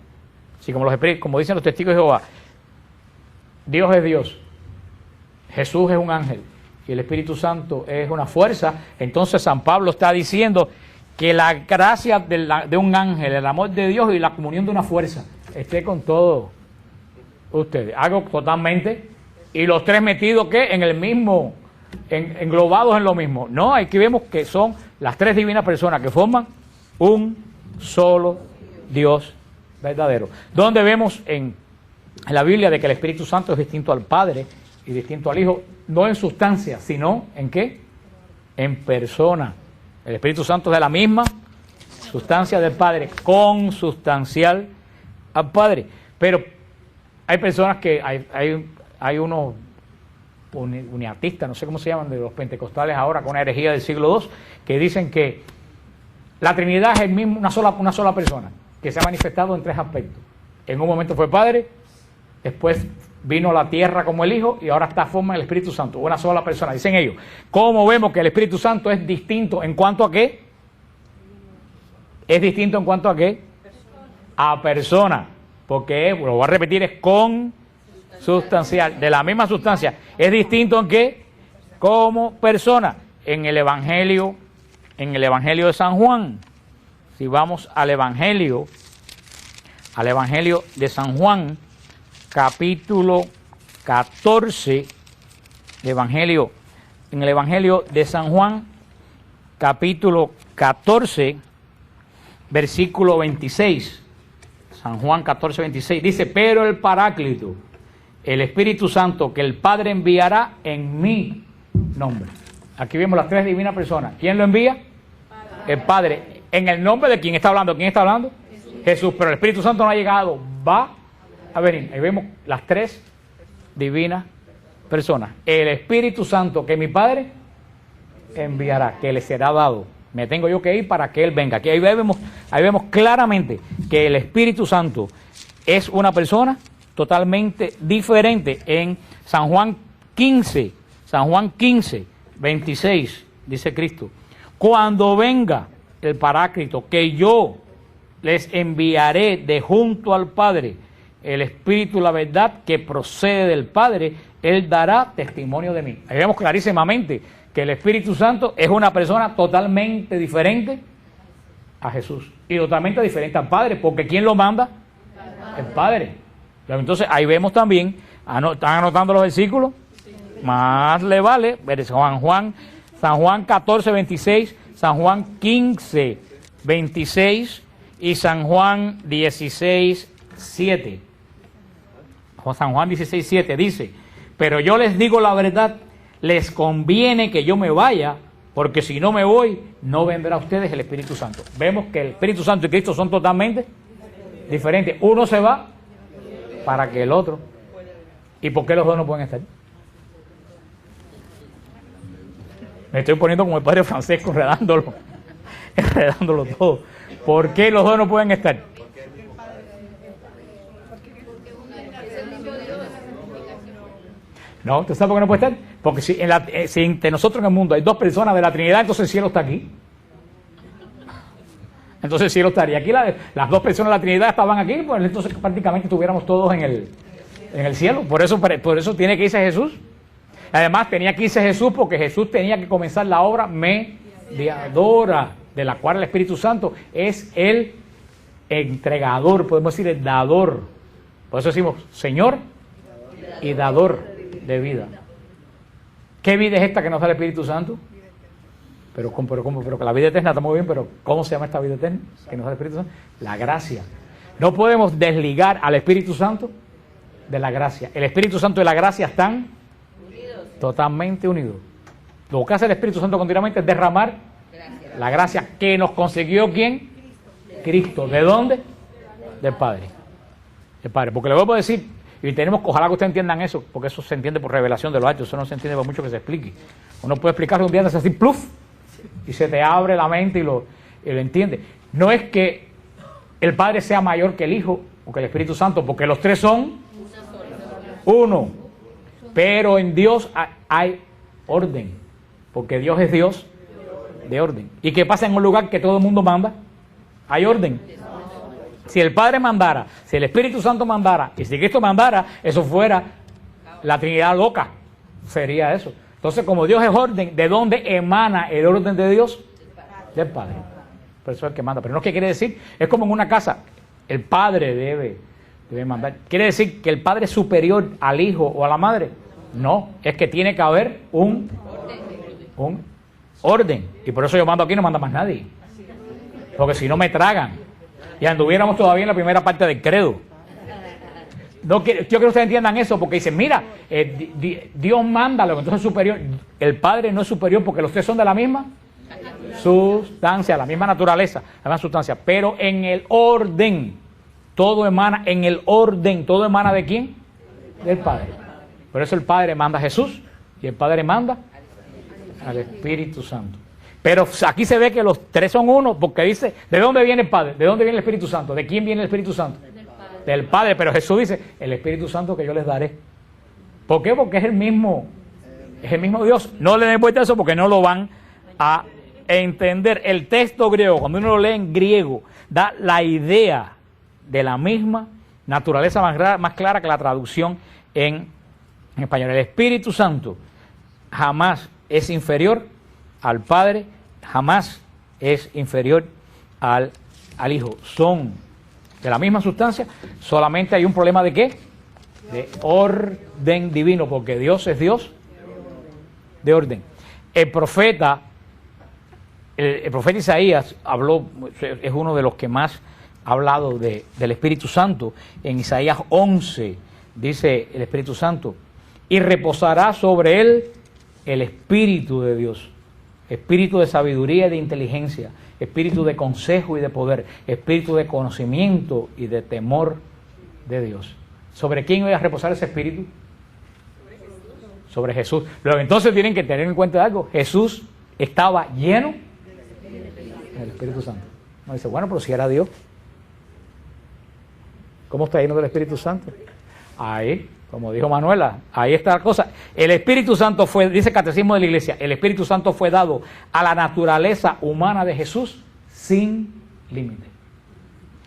Así como dicen los testigos de Jehová, Dios es Dios, Jesús es un ángel y el Espíritu Santo es una fuerza. Entonces San Pablo está diciendo que la gracia de un ángel, el amor de Dios y la comunión de una fuerza esté con todos ustedes. Algo totalmente, y los tres metidos ¿qué? En el mismo, englobados en lo mismo. No, aquí vemos que son las tres divinas personas que forman un solo Dios verdadero. Donde vemos en la Biblia de que el Espíritu Santo es distinto al Padre y distinto al Hijo, no en sustancia, sino en ¿qué? En persona. El Espíritu Santo es de la misma sustancia del Padre, consustancial al Padre. Pero hay personas que hay unos uniatistas, no sé cómo se llaman, de los pentecostales ahora, con una herejía del siglo II, que dicen que la Trinidad es el mismo, una sola persona, que se ha manifestado en tres aspectos. En un momento fue Padre, después vino la tierra como el Hijo y ahora está forma el Espíritu Santo, una sola persona. Dicen ellos, ¿cómo vemos que el Espíritu Santo es distinto en cuanto a qué? ¿Es distinto en cuanto a qué? A persona, porque lo voy a repetir, es consustancial, de la misma sustancia. ¿Es distinto en qué? Como persona. En el Evangelio de San Juan, si vamos al Evangelio de San Juan, capítulo 14, en el Evangelio de San Juan, capítulo 14, versículo 26, San Juan 14, 26, dice, pero el Paráclito, el Espíritu Santo, que el Padre enviará en mi nombre. Aquí vemos las tres divinas personas. ¿Quién lo envía? El Padre. ¿En el nombre de quién está hablando? ¿Quién está hablando? Jesús. Pero el Espíritu Santo no ha llegado. Va a venir. Ahí vemos las tres divinas personas. El Espíritu Santo que mi Padre enviará, que le será dado. Me tengo yo que ir para que Él venga. Aquí ahí vemos claramente que el Espíritu Santo es una persona totalmente diferente. En San Juan 15, 26, dice Cristo, cuando venga el Paráclito, que yo les enviaré de junto al Padre, el Espíritu, la verdad, que procede del Padre, Él dará testimonio de mí. Ahí vemos clarísimamente que el Espíritu Santo es una persona totalmente diferente a Jesús y totalmente diferente al Padre, porque ¿quién lo manda? El Padre. Entonces ahí vemos también, ¿están anotando los versículos? Más le vale, San Juan 14, 26, San Juan 15, 26 y San Juan 16, 7. San Juan 16, 7 dice, pero yo les digo la verdad, les conviene que yo me vaya, porque si no me voy, no vendrá a ustedes el Espíritu Santo. Vemos que el Espíritu Santo y Cristo son totalmente diferentes. Uno se va para que el otro. ¿Y por qué los dos no pueden estar? Me estoy poniendo como el padre Francisco, enredándolo todo. ¿Por qué los dos no pueden estar? No, ¿usted sabe por qué no puede estar? Porque si entre nosotros en el mundo hay dos personas de la Trinidad, entonces el cielo está aquí. Entonces el cielo estaría aquí. Las dos personas de la Trinidad estaban aquí, pues entonces prácticamente estuviéramos todos en el cielo. Por eso tiene que irse Jesús. Además tenía que irse Jesús porque Jesús tenía que comenzar la obra mediadora de la cual el Espíritu Santo es el entregador, podemos decir el dador. Por eso decimos Señor y dador de vida. ¿Qué vida es esta que nos da el Espíritu Santo? Pero que la vida eterna está muy bien, pero ¿cómo se llama esta vida eterna que nos da el Espíritu Santo? La gracia. No podemos desligar al Espíritu Santo de la gracia. El Espíritu Santo y la gracia están totalmente unidos. Lo que hace el Espíritu Santo continuamente es derramar la gracia que nos consiguió ¿quién? Cristo. ¿De dónde? Del Padre. Del Padre. Porque le voy a decir, y tenemos, ojalá que ustedes entiendan eso, porque eso se entiende por revelación de los hechos, eso no se entiende por mucho que se explique. Uno puede explicarlo un día, hace así, pluf, y se te abre la mente y lo entiende. No es que el Padre sea mayor que el Hijo o que el Espíritu Santo, porque los tres son uno. Pero en Dios hay orden, porque Dios es Dios de orden. ¿Y qué pasa en un lugar que todo el mundo manda? Hay orden. Si el Padre mandara, si el Espíritu Santo mandara, y si Cristo mandara, eso fuera la Trinidad loca. Sería eso. Entonces, como Dios es orden, ¿de dónde emana el orden de Dios? Del Padre. Por eso es el que manda. Pero no es que quiere decir, es como en una casa, el Padre debe mandar. ¿Quiere decir que el Padre es superior al Hijo o a la Madre? No, es que tiene que haber un orden. Y por eso yo mando aquí, no manda más nadie. Porque si no me tragan. Y anduviéramos todavía en la primera parte del credo. No, yo quiero que ustedes entiendan eso, porque dicen, mira, Dios manda, lo que entonces es superior. El Padre no es superior porque los tres son de la misma sustancia, la misma naturaleza, la misma sustancia. Pero en el orden, todo emana, en el orden, todo emana ¿de quién? Del Padre. Por eso el Padre manda a Jesús y el Padre manda al Espíritu Santo. Pero aquí se ve que los tres son uno, porque dice, ¿de dónde viene el Padre? ¿De dónde viene el Espíritu Santo? ¿De quién viene el Espíritu Santo? Del Padre. Pero Jesús dice, el Espíritu Santo que yo les daré. ¿Por qué? Porque es el mismo Dios. No le den vuelta a eso porque no lo van a entender. El texto griego, cuando uno lo lee en griego, da la idea de la misma naturaleza más clara que la traducción en español. El Espíritu Santo jamás es inferior al Padre, jamás es inferior al Hijo. Son de la misma sustancia, solamente hay un problema ¿de qué? De orden divino, porque Dios es Dios de orden. El profeta Isaías habló, es uno de los que más ha hablado del Espíritu Santo. En Isaías 11 dice el Espíritu Santo, y reposará sobre él el Espíritu de Dios, espíritu de sabiduría y de inteligencia, espíritu de consejo y de poder, espíritu de conocimiento y de temor de Dios. ¿Sobre quién iba a reposar ese espíritu? Sobre Jesús. Pero entonces tienen que tener en cuenta algo, Jesús estaba lleno del Espíritu Santo. Uno dice, bueno, pero si era Dios, ¿cómo está lleno del Espíritu Santo? Ahí, como dijo Manuela, ahí está la cosa. El Espíritu Santo fue, dice el Catecismo de la Iglesia, el Espíritu Santo fue dado a la naturaleza humana de Jesús sin límite.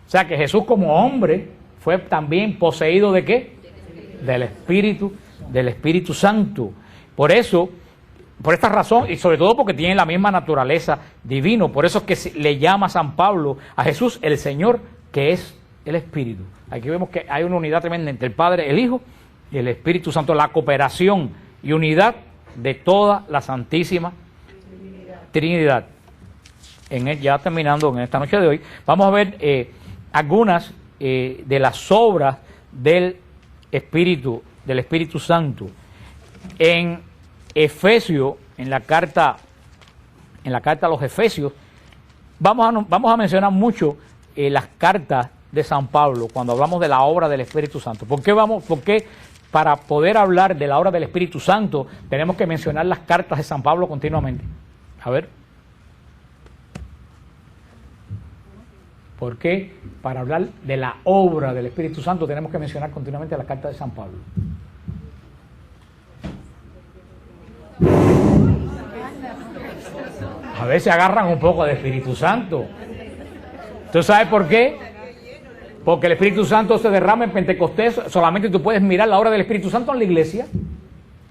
O sea que Jesús como hombre fue también poseído ¿de qué? Del Espíritu Santo. Por eso, por esta razón, y sobre todo porque tiene la misma naturaleza divino, por eso es que le llama San Pablo a Jesús el Señor, que es el Espíritu. Aquí vemos que hay una unidad tremenda entre el Padre, el Hijo y el Espíritu Santo, la cooperación y unidad de toda la Santísima Trinidad. Ya terminando en esta noche de hoy, vamos a ver algunas de las obras del Espíritu Santo. En Efesios, en la carta a los Efesios, vamos a mencionar mucho las cartas de San Pablo cuando hablamos de la obra del Espíritu Santo. ¿Por qué para poder hablar de la obra del Espíritu Santo tenemos que mencionar las cartas de San Pablo continuamente? A ver. ¿Por qué para hablar de la obra del Espíritu Santo tenemos que mencionar continuamente las cartas de San Pablo? A veces agarran un poco de Espíritu Santo. ¿Tú sabes por qué? Porque el Espíritu Santo se derrama en Pentecostés. Solamente tú puedes mirar la obra del Espíritu Santo en la iglesia.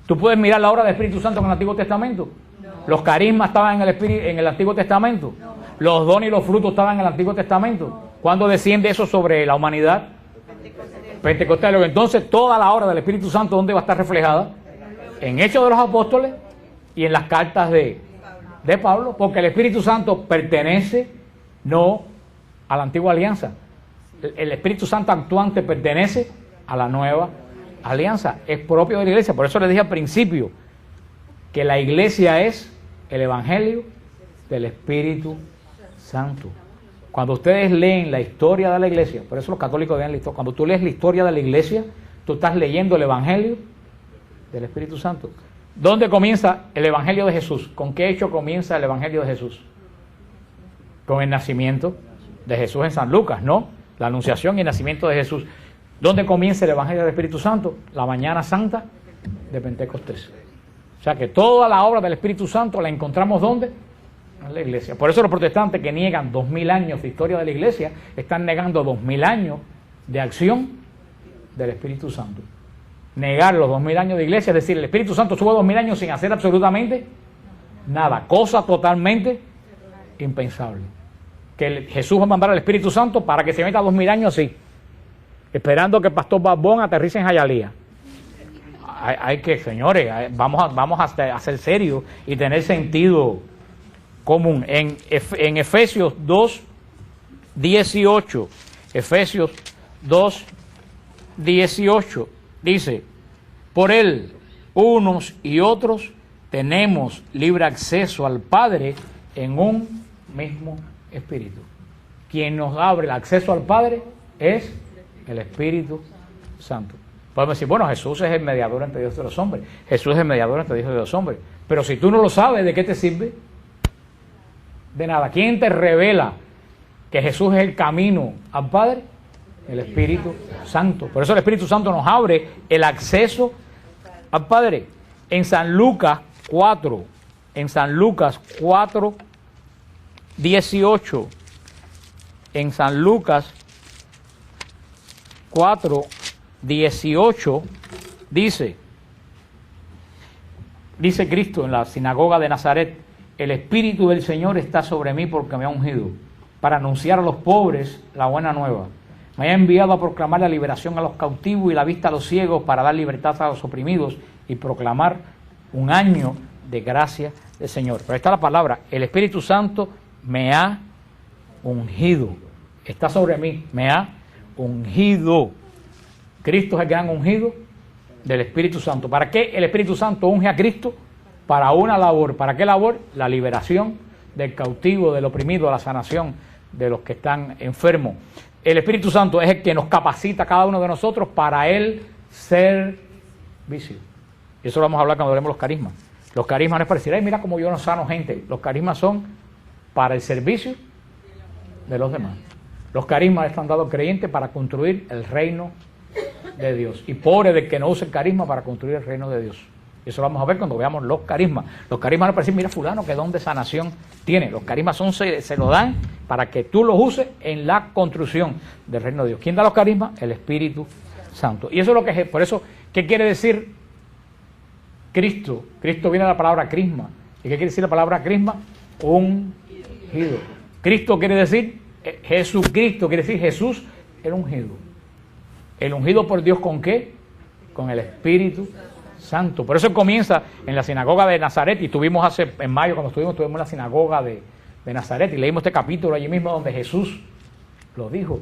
Tú puedes mirar la obra del Espíritu Santo en el Antiguo Testamento. Los carismas estaban en el Antiguo Testamento. Los dones y los frutos estaban en el Antiguo Testamento. ¿Cuándo desciende eso sobre la humanidad? Pentecostés. Entonces, toda la obra del Espíritu Santo, ¿dónde va a estar reflejada? En Hechos de los Apóstoles y en las cartas de Pablo, porque el Espíritu Santo pertenece no a la antigua alianza. El Espíritu Santo actuante pertenece a la nueva alianza, es propio de la iglesia. Por eso les dije al principio que la iglesia es el Evangelio del Espíritu Santo. Cuando ustedes leen la historia de la iglesia, por eso los católicos leen la historia, cuando tú lees la historia de la iglesia, tú estás leyendo el Evangelio del Espíritu Santo. ¿Dónde comienza el Evangelio de Jesús? ¿Con qué hecho comienza el Evangelio de Jesús? Con el nacimiento de Jesús en San Lucas, ¿no? La anunciación y el nacimiento de Jesús. ¿Dónde comienza el Evangelio del Espíritu Santo? La mañana santa de Pentecostés. O sea que toda la obra del Espíritu Santo la encontramos ¿dónde? En la iglesia. Por eso los protestantes que niegan 2000 años de historia de la iglesia están negando 2000 años de acción del Espíritu Santo. Negar los 2000 años de iglesia, es decir, el Espíritu Santo estuvo 2000 años sin hacer absolutamente nada, cosa totalmente impensable. Que Jesús va a mandar al Espíritu Santo para que se meta 2000 años así, esperando que el pastor Barbón aterrice en Hialeah. Hay que, señores, vamos a ser serios y tener sentido común. En Efesios 2:18, Efesios 2:18 dice: por él, unos y otros tenemos libre acceso al Padre en un mismo Espíritu. Quien nos abre el acceso al Padre es el Espíritu Santo. Podemos decir, bueno, Jesús es el mediador entre Dios y los hombres. Jesús es el mediador entre Dios y los hombres. Pero si tú no lo sabes, ¿de qué te sirve? De nada. ¿Quién te revela que Jesús es el camino al Padre? El Espíritu Santo. Por eso el Espíritu Santo nos abre el acceso al Padre. En San Lucas 4, en San Lucas 4:18, en San Lucas 4:18 dice Cristo en la sinagoga de Nazaret: el Espíritu del Señor está sobre mí porque me ha ungido para anunciar a los pobres la buena nueva. Me ha enviado a proclamar la liberación a los cautivos y la vista a los ciegos, para dar libertad a los oprimidos y proclamar un año de gracia del Señor. Pero ahí está la palabra: el Espíritu Santo me ha ungido. Está sobre mí, me ha ungido. Cristo es el gran ungido del Espíritu Santo. ¿Para qué el Espíritu Santo unge a Cristo? Para una labor. ¿Para qué labor? La liberación del cautivo, del oprimido, la sanación de los que están enfermos. El Espíritu Santo es el que nos capacita a cada uno de nosotros para el servicio. Y eso lo vamos a hablar cuando hablemos de los carismas. Los carismas no es para decir, ay, mira cómo yo no sano gente. Los carismas son para el servicio de los demás. Los carismas están dados al creyente para construir el reino de Dios. Y pobre del que no use el carisma para construir el reino de Dios. Eso lo vamos a ver cuando veamos los carismas. Los carismas no es para decir, mira fulano qué don de sanación tiene. Los carismas se lo dan para que tú los uses en la construcción del reino de Dios. ¿Quién da los carismas? El Espíritu Santo. Y eso es lo que es. Por eso, ¿qué quiere decir Cristo? Cristo viene de la palabra crisma. ¿Y qué quiere decir la palabra crisma? Ungido. Cristo quiere decir, Jesucristo quiere decir Jesús el ungido. ¿El ungido por Dios con qué? Con el Espíritu Santo. Por eso comienza en la sinagoga de Nazaret, y estuvimos en mayo cuando estuvimos en la sinagoga de Nazaret y leímos este capítulo allí mismo donde Jesús lo dijo.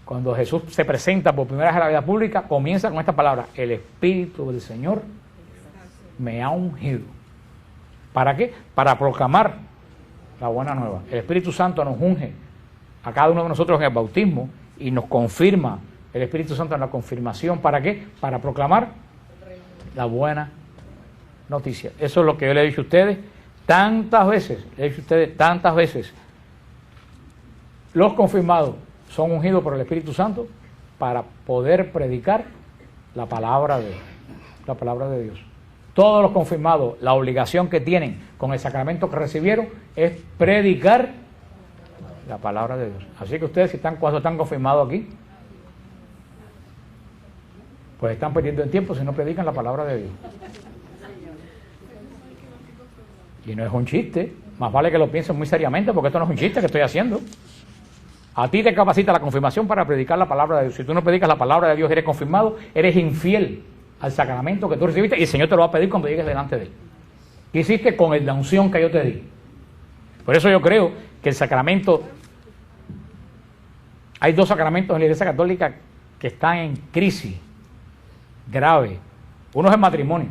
Cuando Jesús se presenta por primera vez a la vida pública, comienza con esta palabra: el Espíritu del Señor me ha ungido. ¿Para qué? Para proclamar la buena nueva. El Espíritu Santo nos unge a cada uno de nosotros en el bautismo y nos confirma el Espíritu Santo en la confirmación. ¿Para qué? Para proclamar la buena noticia. Eso es lo que yo le he dicho a ustedes tantas veces. Los confirmados son ungidos por el Espíritu Santo para poder predicar la palabra de Dios. Todos los confirmados, la obligación que tienen con el sacramento que recibieron es predicar la palabra de Dios. Así que ustedes, cuando están confirmados aquí, pues están perdiendo el tiempo si no predican la palabra de Dios. Y no es un chiste. Más vale que lo piensen muy seriamente, porque esto no es un chiste que estoy haciendo. A ti te capacita la confirmación para predicar la palabra de Dios. Si tú no predicas la palabra de Dios y eres confirmado, eres infiel al sacramento que tú recibiste, y el Señor te lo va a pedir cuando llegues delante de Él. ¿Qué hiciste con la unción que yo te di? Por eso yo creo que el sacramento... Hay dos sacramentos en la Iglesia Católica que están en crisis grave. Uno es el matrimonio.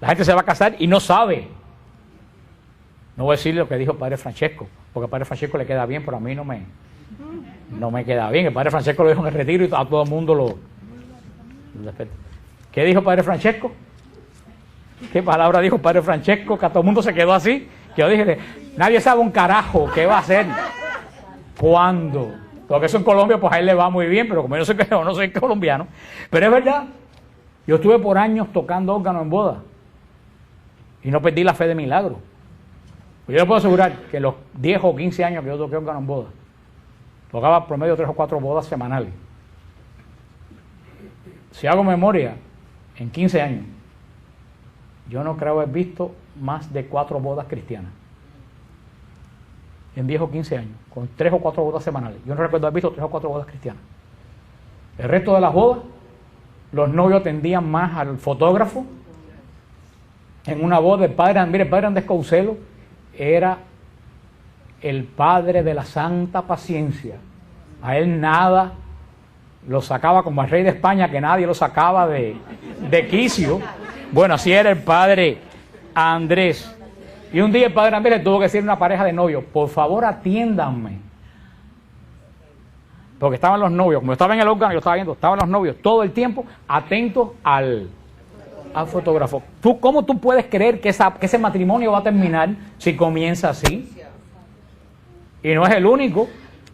La gente se va a casar y no sabe. No voy a decir lo que dijo el Padre Francesco, porque al Padre Francesco le queda bien, pero a mí no me queda bien. El Padre Francesco lo dijo en el retiro y a todo el mundo lo respeta. ¿Qué dijo el Padre Francesco? ¿Qué palabra dijo el Padre Francesco? Que a todo el mundo se quedó así. Que yo dije, nadie sabe un carajo qué va a hacer. ¿Cuándo? Porque eso en Colombia, pues a él le va muy bien, pero como yo no soy colombiano. Pero es verdad, yo estuve por años tocando órgano en boda y no perdí la fe de milagro. Yo le puedo asegurar que en los 10 o 15 años que yo toqué órgano en boda, tocaba promedio 3 o 4 bodas semanales. Si hago memoria, en 15 años, yo no creo haber visto más de 4 bodas cristianas. En 10 o 15 años, con 3 o 4 bodas semanales. Yo no recuerdo haber visto 3 o 4 bodas cristianas. El resto de las bodas, los novios atendían más al fotógrafo. En una boda, el padre Andrés Coucelo era el padre de la santa paciencia. A él nada lo sacaba, como al rey de España, que nadie lo sacaba de quicio. Bueno, así era el padre Andrés. Y un día el padre Andrés le tuvo que decir a una pareja de novios, por favor atiéndanme. Porque estaban los novios, como yo estaba en el órgano, yo estaba viendo, estaban los novios todo el tiempo atentos al fotógrafo. ¿Cómo tú puedes creer que ese matrimonio va a terminar si comienza así? Y no es el único.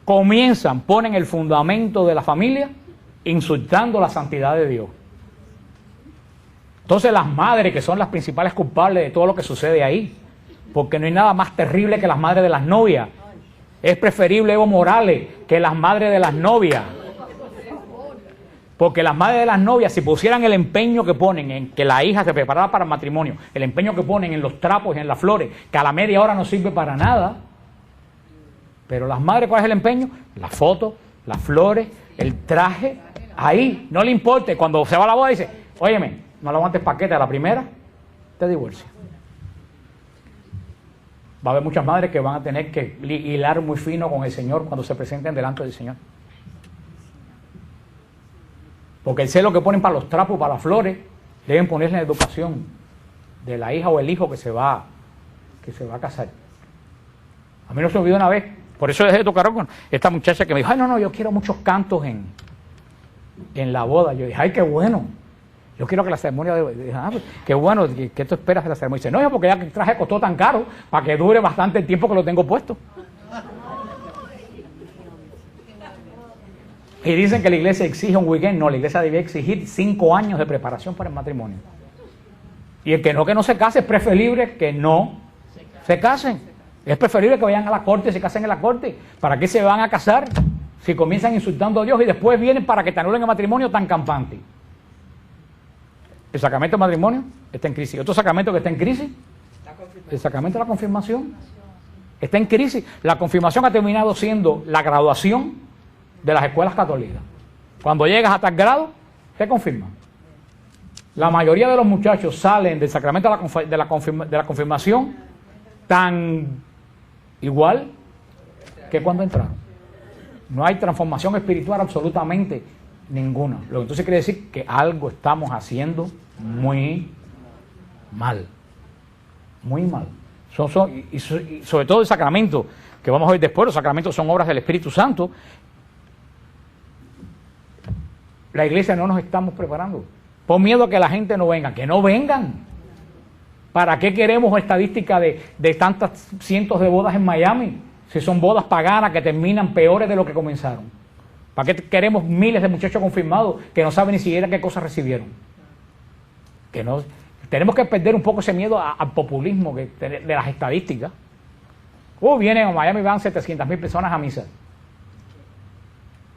Comienzan, ponen el fundamento de la familia insultando la santidad de Dios. Entonces las madres, que son las principales culpables de todo lo que sucede ahí, porque no hay nada más terrible que las madres de las novias. Es preferible Evo Morales que las madres de las novias. Porque las madres de las novias, si pusieran el empeño que ponen en que la hija se preparara para el matrimonio, el empeño que ponen en los trapos y en las flores, que a la media hora no sirve para nada, pero las madres, ¿cuál es el empeño? La foto, las flores, el traje, ahí, no le importa. Cuando se va a la boda dice, óyeme, no le aguantes paquete a la primera, te divorcia. Va a haber muchas madres que van a tener que hilar muy fino con el Señor cuando se presenten delante del Señor. Porque el celo que ponen para los trapos, para las flores, deben ponerle en la educación de la hija o el hijo que se va a casar. A mí no se me olvidó una vez, por eso dejé de tocar con esta muchacha que me dijo, ay no, yo quiero muchos cantos en la boda. Yo dije, ay, qué bueno. Yo quiero que la ceremonia de... pues, qué bueno, ¿qué tú esperas de la ceremonia? Dice, no, porque ya que el traje costó tan caro para que dure bastante el tiempo que lo tengo puesto. Y dicen que la iglesia exige un weekend. No, la iglesia debía exigir 5 años de preparación para el matrimonio. Y el que no se case, es preferible que no se casen. Es preferible que vayan a la corte y se casen en la corte. ¿Para qué se van a casar si comienzan insultando a Dios y después vienen para que te anulen el matrimonio tan campante? El sacramento del matrimonio está en crisis. ¿Otro sacramento que está en crisis? El sacramento de la confirmación. Está en crisis. La confirmación ha terminado siendo la graduación de las escuelas católicas. Cuando llegas a tal grado, te confirman. La mayoría de los muchachos salen del sacramento de la confirmación tan igual que cuando entraron. No hay transformación espiritual absolutamente ninguna. Lo que entonces quiere decir que algo estamos haciendo muy mal. Muy mal. Y sobre todo el sacramento, que vamos a ver después, los sacramentos son obras del Espíritu Santo. La iglesia no nos estamos preparando. Por miedo a que la gente no venga. Que no vengan. ¿Para qué queremos estadística de tantas cientos de bodas en Miami? Si son bodas paganas que terminan peores de lo que comenzaron. ¿Para qué queremos miles de muchachos confirmados que no saben ni siquiera qué cosas recibieron? Que no, tenemos que perder un poco ese miedo al populismo de las estadísticas. Vienen a Miami, van 700,000 personas a misa.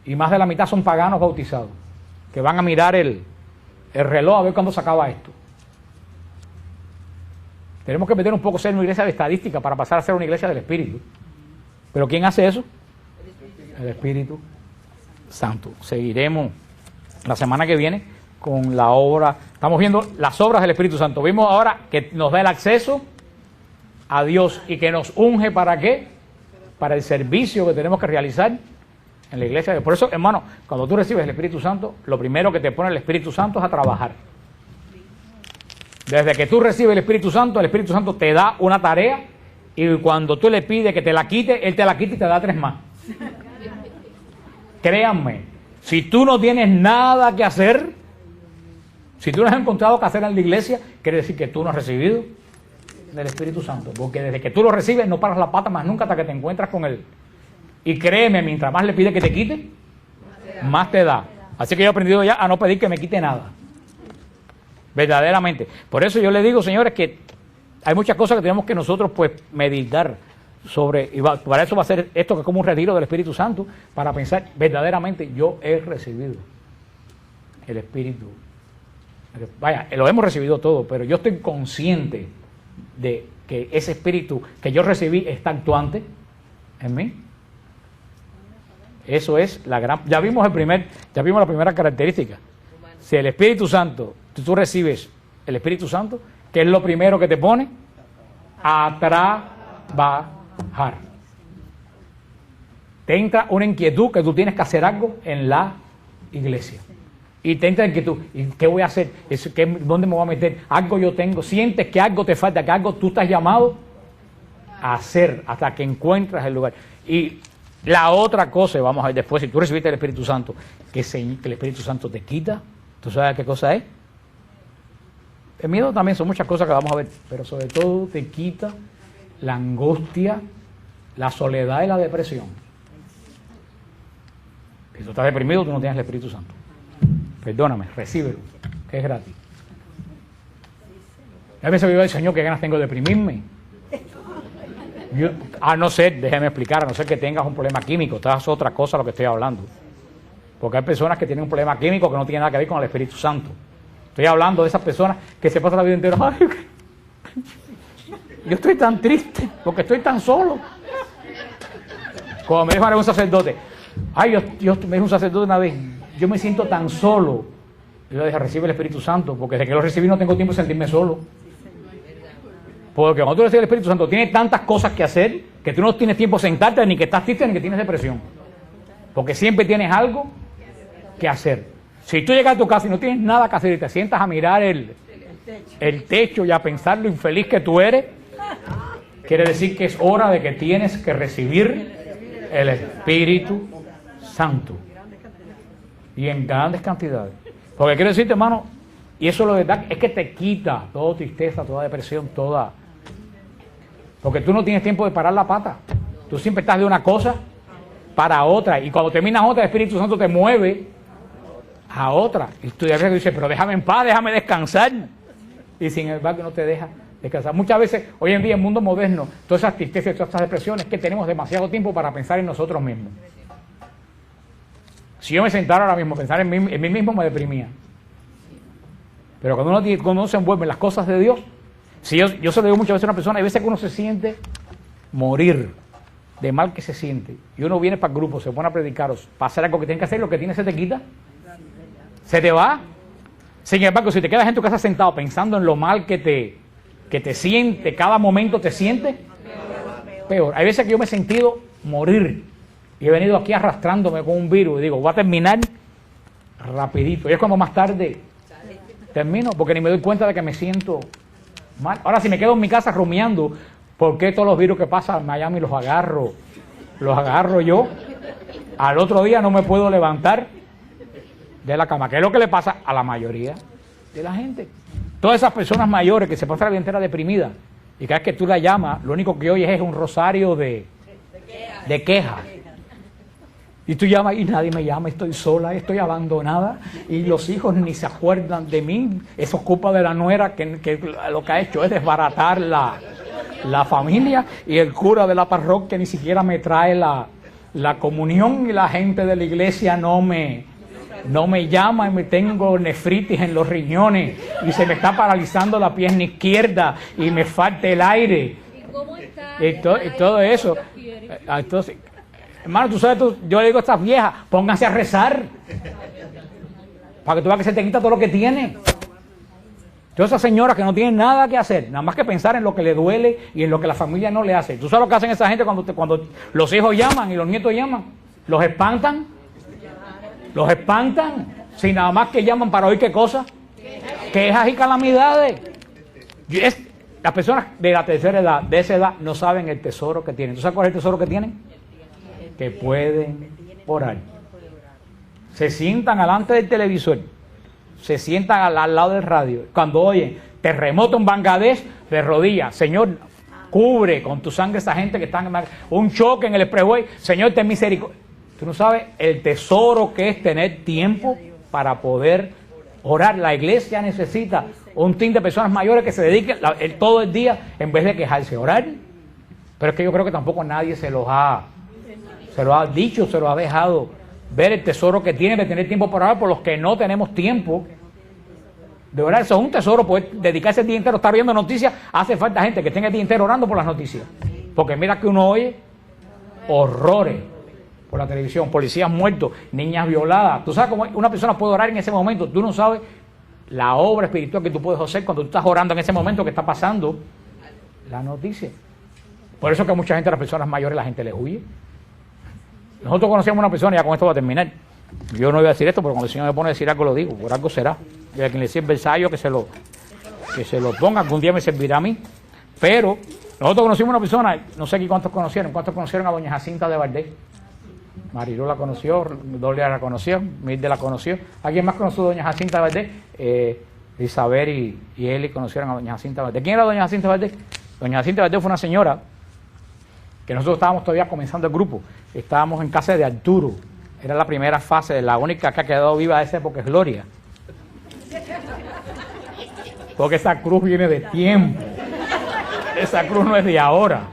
Y más de la mitad son paganos bautizados, que van a mirar el reloj a ver cuándo se acaba esto. Tenemos que meter un poco ser una iglesia de estadística para pasar a ser una iglesia del Espíritu. ¿Pero quién hace eso? El Espíritu Santo. Seguiremos la semana que viene con la obra. Estamos viendo las obras del Espíritu Santo. Vimos ahora que nos da el acceso a Dios y que nos unge ¿para qué? Para el servicio que tenemos que realizar en la iglesia. Por eso, hermano, cuando tú recibes el Espíritu Santo, lo primero que te pone el Espíritu Santo es a trabajar. Desde que tú recibes el Espíritu Santo te da una tarea y cuando tú le pides que te la quite, Él te la quita y te da 3 más. Créanme, si tú no tienes nada que hacer, si tú no has encontrado que hacer en la iglesia, quiere decir que tú no has recibido del Espíritu Santo. Porque desde que tú lo recibes no paras la pata más nunca hasta que te encuentras con Él. Y créeme, mientras más le pides que te quite, más te da. Así que yo he aprendido ya a no pedir que me quite nada. Verdaderamente. Por eso yo le digo, señores, que hay muchas cosas que tenemos que nosotros pues meditar sobre, y para eso va a ser esto que es como un retiro del Espíritu Santo, para pensar verdaderamente yo he recibido el Espíritu. Vaya, lo hemos recibido todo, pero yo estoy consciente de que ese Espíritu que yo recibí está actuante en mí. Eso es la gran... Ya vimos la primera característica. Si el Espíritu Santo, tú recibes el Espíritu Santo, ¿qué es lo primero que te pone? A trabajar. Te entra una inquietud que tú tienes que hacer algo en la iglesia. Y te entra inquietud. ¿Y qué voy a hacer? ¿Dónde me voy a meter? Algo yo tengo. Sientes que algo te falta, que algo tú estás llamado a hacer hasta que encuentras el lugar. Y la otra cosa, vamos a ver después, si tú recibiste el Espíritu Santo, que el Espíritu Santo te quita, ¿tú sabes qué cosa es? El miedo también son muchas cosas que vamos a ver, pero sobre todo te quita la angustia, la soledad y la depresión. Si tú estás deprimido, tú no tienes el Espíritu Santo. Perdóname, recíbelo, que es gratis. A veces yo digo, Señor, qué ganas tengo de deprimirme. A no ser, déjeme explicar, a no ser que tengas un problema químico, esta es otra cosa lo que estoy hablando. Porque hay personas que tienen un problema químico que no tiene nada que ver con el Espíritu Santo. Estoy hablando de esas personas que se pasan la vida entera, ay, yo estoy tan triste, porque estoy tan solo. Como me dijo un sacerdote, me dijo un sacerdote una vez, yo me siento tan solo. Yo le dije, recibe el Espíritu Santo, porque desde que lo recibí no tengo tiempo de sentirme solo. Porque cuando tú recibes el Espíritu Santo, tienes tantas cosas que hacer, que tú no tienes tiempo de sentarte, ni que estás triste, ni que tienes depresión. Porque siempre tienes algo que hacer. Si tú llegas a tu casa y no tienes nada que hacer y te sientas a mirar el techo y a pensar lo infeliz que tú eres, quiere decir que es hora de que tienes que recibir el Espíritu Santo. Y en grandes cantidades. Porque quiero decirte, hermano, y eso lo verdad es que te quita toda tristeza, toda depresión, toda... Porque tú no tienes tiempo de parar la pata. Tú siempre estás de una cosa para otra. Y cuando terminas otra, el Espíritu Santo te mueve a otra. Y tú ya dices, pero déjame en paz, déjame descansar. Y sin embargo no te deja descansar. Muchas veces, hoy en día, en el mundo moderno, todas esas tristezas y todas esas depresiones, que tenemos demasiado tiempo para pensar en nosotros mismos. Si yo me sentara ahora mismo a pensar en mí mismo, me deprimía. Pero cuando uno se envuelve en las cosas de Dios, si yo se lo digo muchas veces a una persona, hay veces que uno se siente morir de mal que se siente, y uno viene para el grupo, se pone a predicaros, para hacer algo que tiene que hacer, lo que tiene se te quita, se te va. Sin embargo, si te quedas en tu casa sentado pensando en lo mal que te siente, cada momento te siente peor. Hay veces que yo me he sentido morir y he venido aquí arrastrándome con un virus y digo, voy a terminar rapidito. Y es cuando más tarde termino, porque ni me doy cuenta de que me siento mal. Ahora, si me quedo en mi casa rumiando, ¿por qué todos los virus que pasan en Miami los agarro yo? Al otro día no me puedo levantar de la cama, que es lo que le pasa a la mayoría de la gente. Todas esas personas mayores que se pasan la vida entera deprimidas, y cada vez que tú la llamas, lo único que oyes es un rosario de quejas. Y tú llamas y nadie me llama, estoy sola, estoy abandonada, y los hijos ni se acuerdan de mí. Eso es culpa de la nuera que lo que ha hecho es desbaratar la familia, y el cura de la parroquia ni siquiera me trae la comunión, y la gente de la iglesia no me no me llama y me tengo nefritis en los riñones y se me está paralizando la pierna izquierda y me falta el aire. Y todo eso. Entonces, hermano, tú sabes, yo le digo a estas viejas, pónganse a rezar para que tú veas que se te quita todo lo que tiene. Todas esas señoras que no tienen nada que hacer, nada más que pensar en lo que le duele y en lo que la familia no le hace. ¿Tú sabes lo que hacen esa gente cuando los hijos llaman y los nietos llaman? Los espantan. Los espantan. Si nada más que llaman para oír qué cosa. Quejas y calamidades. Las personas de la tercera edad, de esa edad, no saben el tesoro que tienen. ¿Tú sabes cuál es el tesoro que tienen? Que pueden orar. Se sientan delante del televisor. Se sientan al lado del radio. Cuando oyen terremoto en Bangladesh, de rodillas, Señor, cubre con tu sangre a esa gente que está en un choque en el expressway. Señor, ten misericordia. Tú no sabes el tesoro que es tener tiempo para poder orar. La iglesia necesita un team de personas mayores que se dediquen todo el día en vez de quejarse, orar. Pero es que yo creo que tampoco nadie se lo ha dicho, se lo ha dejado ver el tesoro que tiene de tener tiempo para orar. Por los que no tenemos tiempo de orar, eso es un tesoro, poder dedicarse el día entero a estar viendo noticias. Hace falta gente que tenga el día entero orando por las noticias, porque mira que uno oye horrores por la televisión, policías muertos, niñas violadas. Tú sabes cómo una persona puede orar en ese momento. Tú no sabes la obra espiritual que tú puedes hacer cuando tú estás orando en ese momento que está pasando la noticia. Por eso que a mucha gente, a las personas mayores, la gente les huye. Nosotros conocíamos a una persona, y ya con esto va a terminar. Yo no iba a decir esto, pero cuando el Señor me pone a decir algo, lo digo. Por algo será. Y a quien le sirve el sayo, que se lo ponga. Algún día me servirá a mí. Pero nosotros conocimos a una persona, no sé aquí cuántos conocieron a doña Jacinta de Valdés. Marilu la conoció, Dolia la conoció, Milde la conoció. ¿Alguien más conoció a doña Jacinta de Valdés? Isabel y Eli conocieron a doña Jacinta de Valdés. ¿Quién era doña Jacinta de Valdés? Doña Jacinta de Valdés fue una señora que nosotros estábamos todavía comenzando el grupo. Estábamos en casa de Arturo. Era la primera fase, la única que ha quedado viva de esa época es Gloria. Porque esa cruz viene de tiempo. Esa cruz no es de ahora.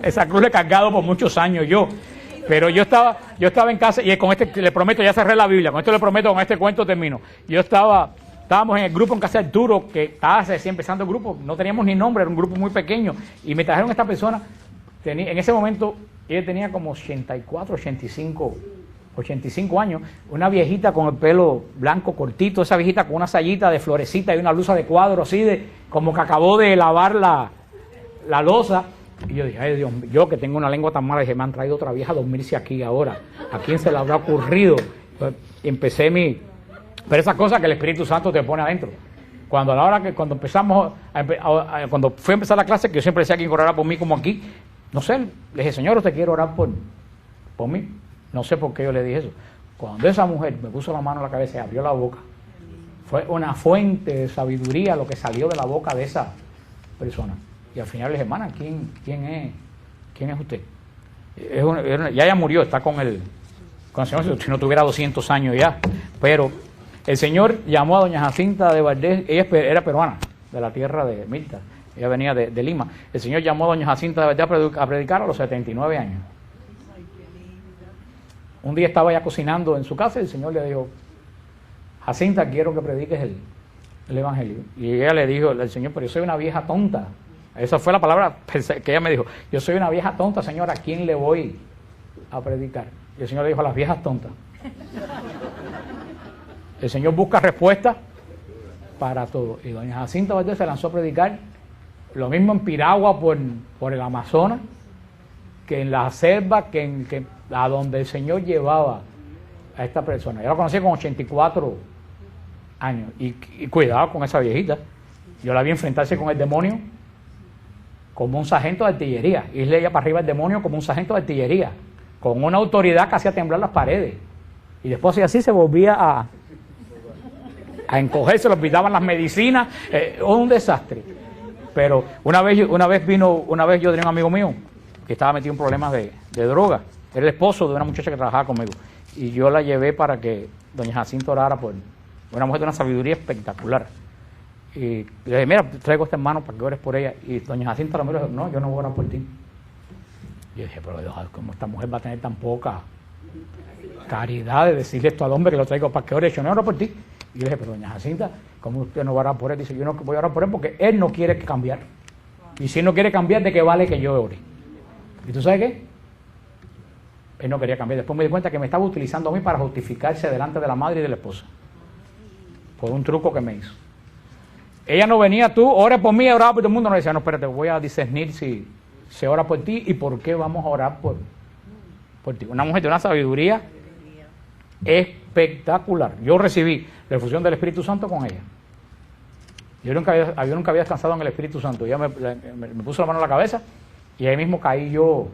Esa cruz la he cargado por muchos años yo. Pero yo estaba en casa, y con este le prometo, ya cerré la Biblia, con esto le prometo, con este cuento termino. Estábamos en el grupo en casa de Arturo, que estaba recién empezando el grupo, no teníamos ni nombre, era un grupo muy pequeño, y me trajeron esta persona, en ese momento ella tenía como 84, 85 años, una viejita con el pelo blanco cortito, esa viejita con una sayita de florecita y una blusa de cuadro así, como que acabó de lavar la loza. Y yo dije, ay Dios, yo que tengo una lengua tan mala, dije, me han traído otra vieja a dormirse aquí ahora. ¿A quién se le habrá ocurrido? Pues, pero esas cosas que el Espíritu Santo te pone adentro. Cuando fui a empezar la clase, que yo siempre decía que orara por mí como aquí, no sé, le dije, Señor, ¿usted quiere orar por mí? No sé por qué yo le dije eso. Cuando esa mujer me puso la mano en la cabeza y abrió la boca, fue una fuente de sabiduría lo que salió de la boca de esa persona. Y al final le dije, hermana, ¿quién es usted? Ya ella murió, está con el Señor, si no tuviera 200 años ya. Pero el Señor llamó a doña Jacinta de Valdés, ella era peruana, de la tierra de Mirta, ella venía de Lima. El Señor llamó a doña Jacinta de Valdés a predicar a los 79 años. Un día estaba ella cocinando en su casa y el Señor le dijo, Jacinta, quiero que prediques el Evangelio. Y ella le dijo al Señor, pero yo soy una vieja tonta. Esa fue la palabra que ella me dijo. Yo soy una vieja tonta, Señor, ¿a quién le voy a predicar? Y el Señor le dijo, a las viejas tontas. El Señor busca respuestas para todo. Y doña Jacinta Valdés se lanzó a predicar lo mismo en Piragua por el Amazonas, que en la selva, a donde el Señor llevaba a esta persona. Yo la conocí con 84 años. Y cuidado con esa viejita. Yo la vi enfrentarse con el demonio como un sargento de artillería, irle ella para arriba el demonio como un sargento de artillería, con una autoridad que hacía temblar las paredes, y después así se volvía a encogerse, le olvidaban las medicinas, un desastre. Pero una vez yo tenía un amigo mío que estaba metido en problemas de droga, era el esposo de una muchacha que trabajaba conmigo, y yo la llevé para que doña Jacinta orara por una mujer de una sabiduría espectacular. Y le dije, mira, traigo a esta hermano para que ores por ella. Y doña Jacinta lo miró y dijo, no, yo no voy a orar por ti. Y yo dije, pero ¿cómo esta mujer va a tener tan poca caridad de decirle esto al hombre que lo traigo para que ore. Yo no oro por ti. Y yo le dije, pero doña Jacinta, ¿cómo usted no va a orar por él? Dice, yo no voy a orar por él porque él no quiere cambiar. Y si él no quiere cambiar, ¿de qué vale que yo ore? ¿Y tú sabes qué? Él no quería cambiar. Después me di cuenta que me estaba utilizando a mí para justificarse delante de la madre y de la esposa. Por un truco que me hizo. Ella no venía, tú, ora por mí, oraba por todo el mundo. No decía, no, espérate, voy a discernir si se ora por ti y por qué vamos a orar por ti. Una mujer de una sabiduría espectacular. Yo recibí la efusión del Espíritu Santo con ella. Yo nunca había descansado en el Espíritu Santo. Ella me puso la mano en la cabeza y ahí mismo caí yo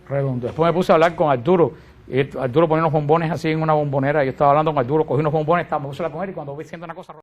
redondo. Después me puse a hablar con Arturo. Y Arturo ponía unos bombones así en una bombonera. Yo estaba hablando con Arturo, cogí unos bombones, me puse a hablar con él y cuando voy siendo una cosa...